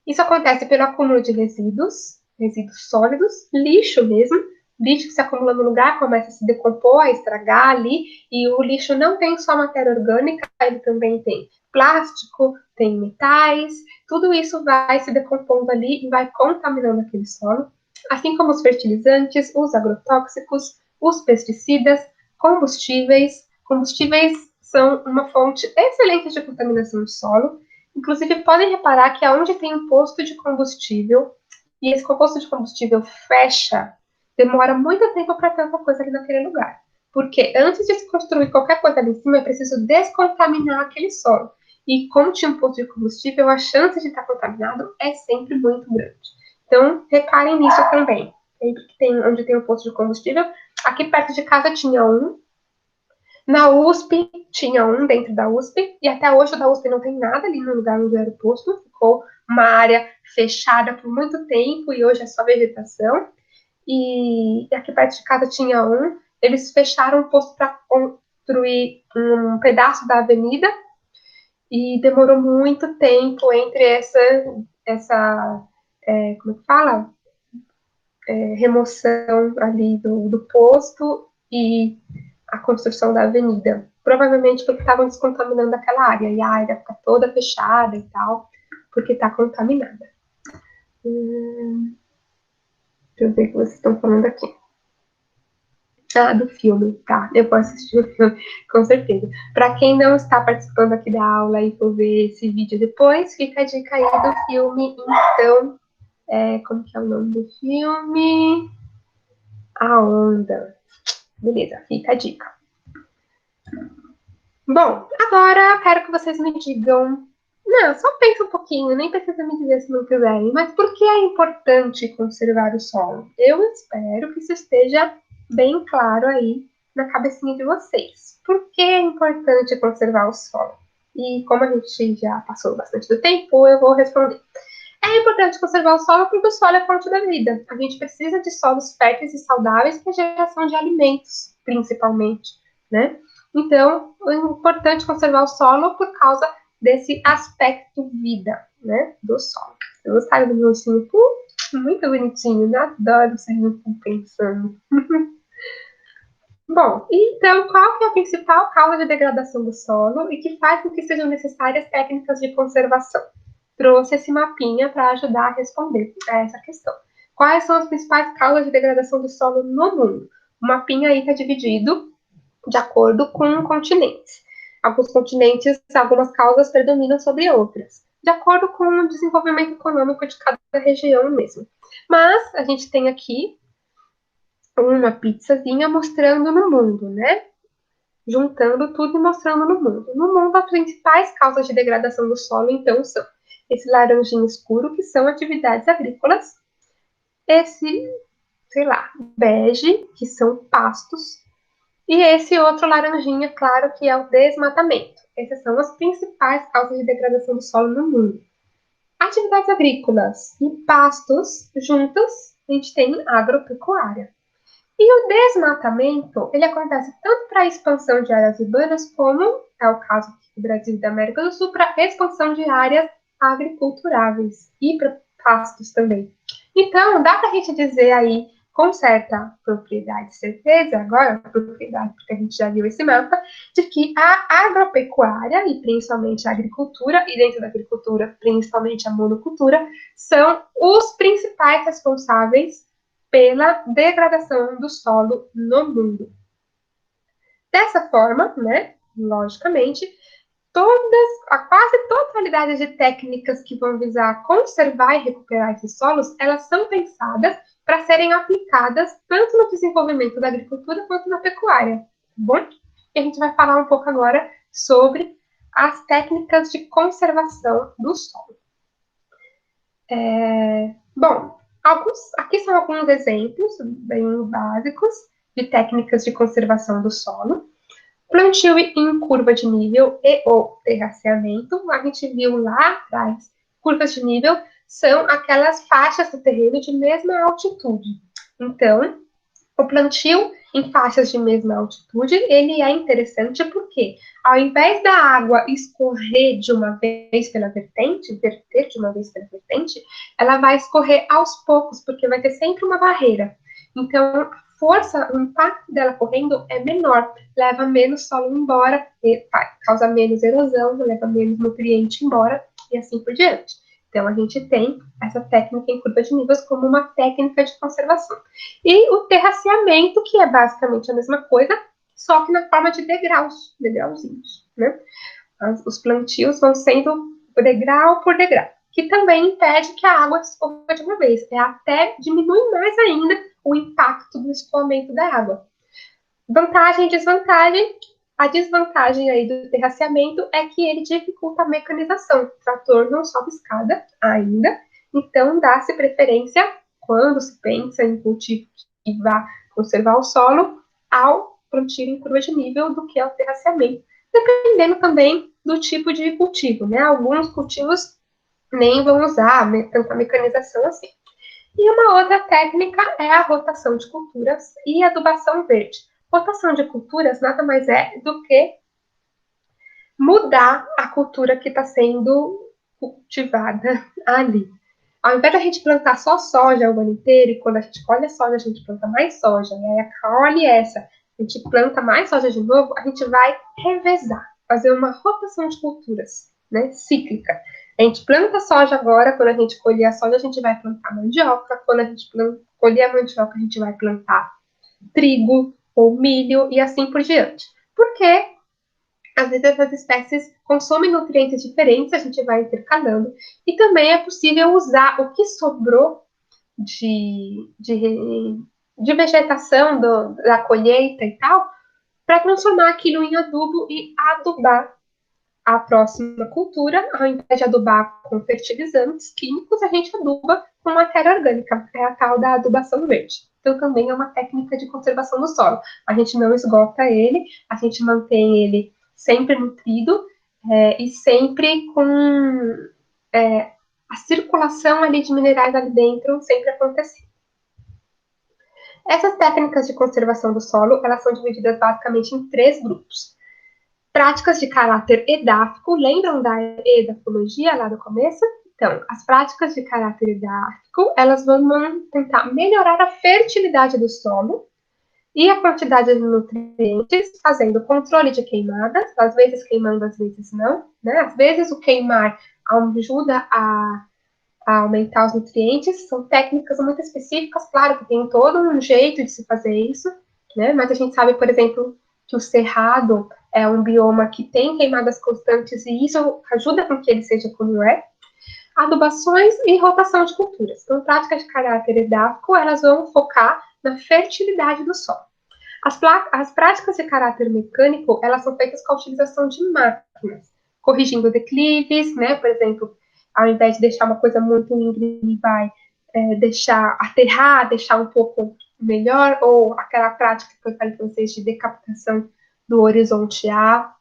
A: Isso acontece pelo acúmulo de resíduos, resíduos sólidos, lixo mesmo, lixo que se acumula no lugar, começa a se decompor, a estragar ali, e o lixo não tem só matéria orgânica, ele também tem plástico, tem metais, tudo isso vai se decompondo ali e vai contaminando aquele solo, assim como os fertilizantes, os agrotóxicos, os pesticidas, combustíveis. Combustíveis são uma fonte excelente de contaminação do solo. Inclusive, podem reparar que aonde tem um posto de combustível e esse posto de combustível fecha, demora muito tempo para ter alguma coisa ali naquele lugar. Porque antes de se construir qualquer coisa ali em cima, é preciso descontaminar aquele solo. E como tinha um posto de combustível, a chance de estar contaminado é sempre muito grande. Então, reparem nisso também. Sempre que tem, onde tem um posto de combustível, aqui perto de casa tinha um, na USP, tinha um dentro da USP, e até hoje o da USP não tem nada ali no lugar onde era o posto, ficou uma área fechada por muito tempo e hoje é só vegetação. E aqui perto de casa tinha um, eles fecharam o posto para construir um pedaço da avenida e demorou muito tempo entre como é que fala? Remoção ali do posto e a construção da avenida. Provavelmente porque estavam descontaminando aquela área, e a área fica toda fechada e tal, porque está contaminada. Deixa eu ver o que vocês estão falando aqui. Ah, do filme, tá. Eu vou assistir o filme, com certeza. Para quem não está participando aqui da aula e for ver esse vídeo depois, fica a dica aí do filme. Então, como que é o nome do filme? A Onda. Beleza, fica a dica. Bom, agora quero que vocês me digam. Não, só pensa um pouquinho, nem precisa me dizer se não quiserem, mas por que é importante conservar o solo? Eu espero que isso esteja bem claro aí na cabecinha de vocês. Por que é importante conservar o solo? E como a gente já passou bastante do tempo, eu vou responder. É importante conservar o solo porque o solo é a fonte da vida. A gente precisa de solos férteis e saudáveis para a geração de alimentos, principalmente, né? Então, é importante conservar o solo por causa desse aspecto vida, né, do solo. Eu gostaram do meu ursinho? Muito bonitinho, né? Adoro vocês pensando. Bom, então, qual que é a principal causa de degradação do solo e que faz com que sejam necessárias técnicas de conservação? Trouxe esse mapinha para ajudar a responder a essa questão. Quais são as principais causas de degradação do solo no mundo? O mapinha aí está dividido de acordo com continentes. Alguns continentes, algumas causas predominam sobre outras, de acordo com o desenvolvimento econômico de cada região mesmo. Mas a gente tem aqui uma pizzazinha mostrando no mundo, né? Juntando tudo e mostrando no mundo. No mundo, as principais causas de degradação do solo, então, são esse laranjinho escuro, que são atividades agrícolas, esse, sei lá, bege, que são pastos, e esse outro laranjinha claro, que é o desmatamento. Essas são as principais causas de degradação do solo no mundo. Atividades agrícolas e pastos juntas, a gente tem agropecuária. E o desmatamento, ele acontece tanto para a expansão de áreas urbanas, como é o caso do Brasil e da América do Sul, para a expansão de áreas agriculturáveis e para pastos também. Então, dá para a gente dizer aí, com certa propriedade e certeza, agora, propriedade, porque a gente já viu esse mapa, de que a agropecuária, e principalmente a agricultura, e dentro da agricultura, principalmente a monocultura, são os principais responsáveis pela degradação do solo no mundo. Dessa forma, né, logicamente, a quase totalidade de técnicas que vão visar conservar e recuperar esses solos, elas são pensadas para serem aplicadas tanto no desenvolvimento da agricultura quanto na pecuária, tá bom? E a gente vai falar um pouco agora sobre as técnicas de conservação do solo. Bom, aqui são alguns exemplos bem básicos de técnicas de conservação do solo. Plantio em curva de nível e ou terraceamento. A gente viu lá atrás, curvas de nível são aquelas faixas do terreno de mesma altitude. Então, o plantio em faixas de mesma altitude, ele é interessante porque, ao invés da água escorrer de uma vez pela vertente, verter de uma vez pela vertente, ela vai escorrer aos poucos, porque vai ter sempre uma barreira. Então, força, o impacto dela correndo é menor, leva menos solo embora, causa menos erosão, leva menos nutriente embora, e assim por diante. Então, a gente tem essa técnica em curva de níveis como uma técnica de conservação. E o terraceamento, que é basicamente a mesma coisa, só que na forma de degraus, degrauzinhos, né? Os plantios vão sendo degrau por degrau, que também impede que a água escorra de uma vez, até diminui mais ainda o impacto do escoamento da água. Vantagem e desvantagem. A desvantagem aí do terraceamento é que ele dificulta a mecanização. O trator não sobe escada ainda, então dá-se preferência, quando se pensa em cultivo que vá conservar o solo, ao plantio em curva de nível do que ao terraceamento. Dependendo também do tipo de cultivo, né? Alguns cultivos nem vão usar tanta mecanização assim. E uma outra técnica é a rotação de culturas e adubação verde. Rotação de culturas nada mais é do que mudar a cultura que está sendo cultivada ali. Ao invés da gente plantar só soja o ano inteiro, e quando a gente colhe a soja, a gente planta mais soja, e aí colhe essa, a gente planta mais soja de novo, a gente vai revezar, fazer uma rotação de culturas, né, cíclica. A gente planta soja agora, quando a gente colher a soja, a gente vai plantar mandioca, quando a gente colher a mandioca, a gente vai plantar trigo ou milho e assim por diante. Porque às vezes essas espécies consomem nutrientes diferentes, a gente vai intercalando, e também é possível usar o que sobrou de vegetação da colheita e tal, para transformar aquilo em adubo e adubar a próxima cultura. Ao invés de adubar com fertilizantes químicos, a gente aduba com matéria orgânica, é a tal da adubação verde. Então, também é uma técnica de conservação do solo. A gente não esgota ele, a gente mantém ele sempre nutrido e sempre com a circulação ali de minerais ali dentro sempre acontecendo. Essas técnicas de conservação do solo, elas são divididas basicamente em 3 grupos. Práticas de caráter edáfico, lembram da edafologia lá do começo? Então, as práticas de caráter edáfico, elas vão tentar melhorar a fertilidade do solo e a quantidade de nutrientes, fazendo controle de queimadas, às vezes queimando, às vezes não, né? Às vezes o queimar ajuda a aumentar os nutrientes, são técnicas muito específicas, claro que tem todo um jeito de se fazer isso, né? Mas a gente sabe, por exemplo, que o cerrado é um bioma que tem queimadas constantes e isso ajuda com que ele seja como é. Adubações e rotação de culturas. Então, práticas de caráter edáfico, elas vão focar na fertilidade do solo. As práticas de caráter mecânico, elas são feitas com a utilização de máquinas, corrigindo declives, né? Por exemplo, ao invés de deixar uma coisa muito íngreme, vai deixar aterrar, deixar um pouco melhor, ou aquela prática que eu falei para vocês de decapitação do horizonte A,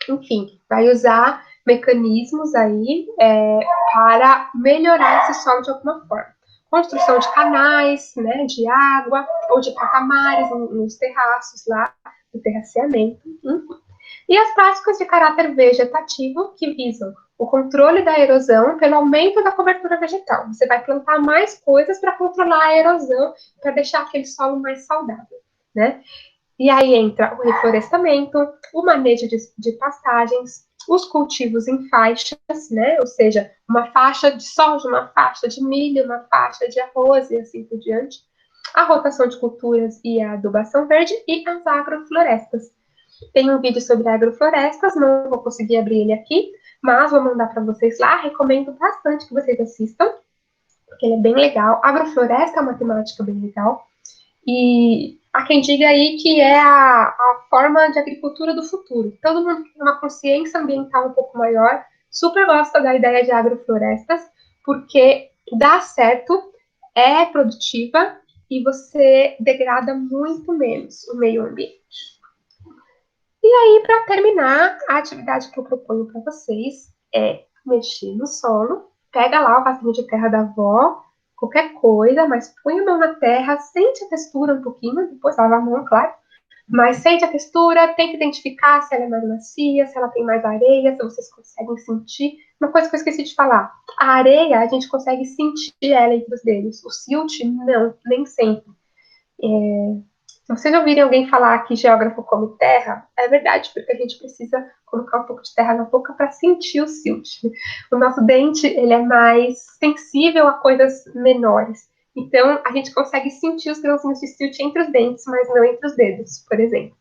A: enfim, vai usar mecanismos aí para melhorar esse solo de alguma forma. construção de canais, né, de água, ou de patamares nos terraços lá, do terraceamento. E as práticas de caráter vegetativo, que visam o controle da erosão pelo aumento da cobertura vegetal. Você vai plantar mais coisas para controlar a erosão, para deixar aquele solo mais saudável, né? E aí entra o reflorestamento, o manejo de pastagens, os cultivos em faixas, né? Ou seja, uma faixa de soja, uma faixa de milho, uma faixa de arroz e assim por diante. A rotação de culturas e a adubação verde e as agroflorestas. Tem um vídeo sobre agroflorestas, não vou conseguir abrir ele aqui, mas vou mandar para vocês lá. Recomendo bastante que vocês assistam, porque ele é bem legal. Agrofloresta é uma temática bem legal. E há quem diga aí que é a forma de agricultura do futuro. Todo mundo que tem uma consciência ambiental um pouco maior super gosta da ideia de agroflorestas, porque dá certo, é produtiva e você degrada muito menos o meio ambiente. E aí, para terminar, a atividade que eu proponho para vocês é mexer no solo, pega lá o vasinho de terra da avó, qualquer coisa, mas põe a mão na terra, sente a textura um pouquinho, depois lava a mão, claro, mas sente a textura, tenta identificar se ela é mais macia, se ela tem mais areia, se vocês conseguem sentir. Uma coisa que eu esqueci de falar, a areia a gente consegue sentir ela entre os dedos, o silt não, nem sempre. Se vocês ouvirem alguém falar que geógrafo come terra, é verdade, porque a gente precisa colocar um pouco de terra na boca para sentir o silt. O nosso dente, ele é mais sensível a coisas menores. Então, a gente consegue sentir os grãozinhos de silt entre os dentes, mas não entre os dedos, por exemplo.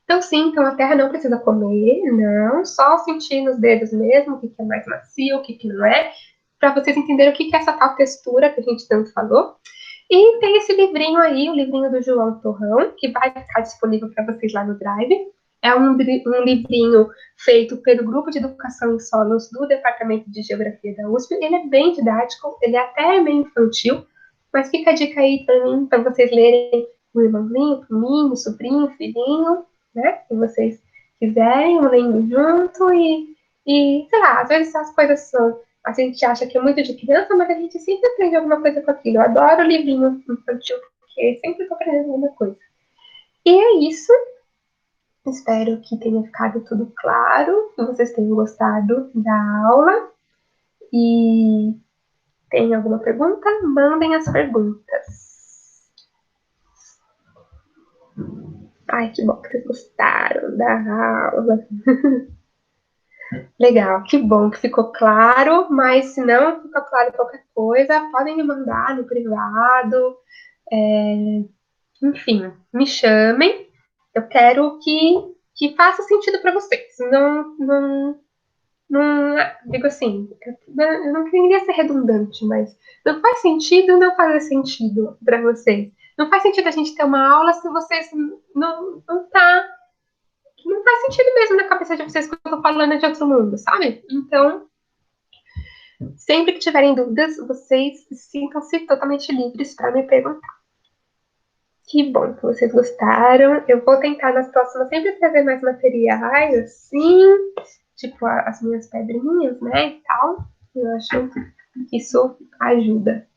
A: Então, sim, então a terra não precisa comer, não, só sentir nos dedos mesmo o que é mais macio, o que não é, para vocês entenderem o que é essa tal textura que a gente tanto falou. E tem esse livrinho aí, o livrinho do João Torrão, que vai ficar disponível para vocês lá no Drive. É um livrinho feito pelo Grupo de Educação em Solos do Departamento de Geografia da USP. Ele é bem didático, ele é até meio infantil, mas fica a dica aí para mim, para vocês lerem o irmãozinho, o priminho, o sobrinho, o filhinho, né? Se vocês quiserem, lendo junto sei lá, às vezes as coisas são a gente acha que é muito de criança, mas a gente sempre aprende alguma coisa com aquilo. Eu adoro livrinho infantil, porque sempre estou aprendendo alguma coisa. E é isso. Espero que tenha ficado tudo claro, que vocês tenham gostado da aula. E tem alguma pergunta? Mandem as perguntas. Ai, que bom que vocês gostaram da aula. Legal, que bom que ficou claro, mas se não ficou claro qualquer coisa, podem me mandar no privado. Enfim, me chamem. Eu quero que faça sentido para vocês. Não, digo assim, eu não queria ser redundante, mas não faz sentido não fazer sentido para vocês. Não faz sentido a gente ter uma aula se vocês não tá. Não faz sentido mesmo na cabeça de vocês que eu tô falando é de outro mundo, sabe? Então, sempre que tiverem dúvidas, vocês sintam-se totalmente livres para me perguntar. Que bom que vocês gostaram. Eu vou tentar nas próximas sempre trazer mais materiais, assim, tipo as minhas pedrinhas, né, e tal. Eu acho que isso ajuda.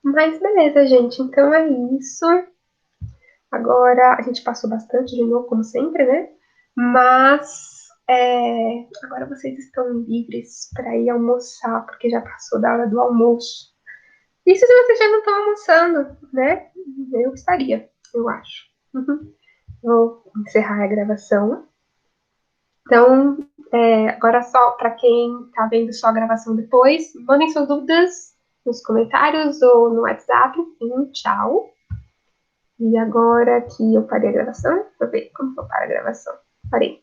A: Mas beleza, gente. Então é isso. Agora a gente passou bastante de novo, como sempre, né? Mas agora vocês estão livres para ir almoçar, porque já passou da hora do almoço. Isso se vocês já não estão almoçando, né? Eu estaria, eu acho. Vou encerrar a gravação. Então, agora só para quem está vendo só a gravação depois, mandem suas dúvidas nos comentários ou no WhatsApp. Tchau. E agora que eu parei a gravação, deixa eu ver como que eu paro a gravação. Parei.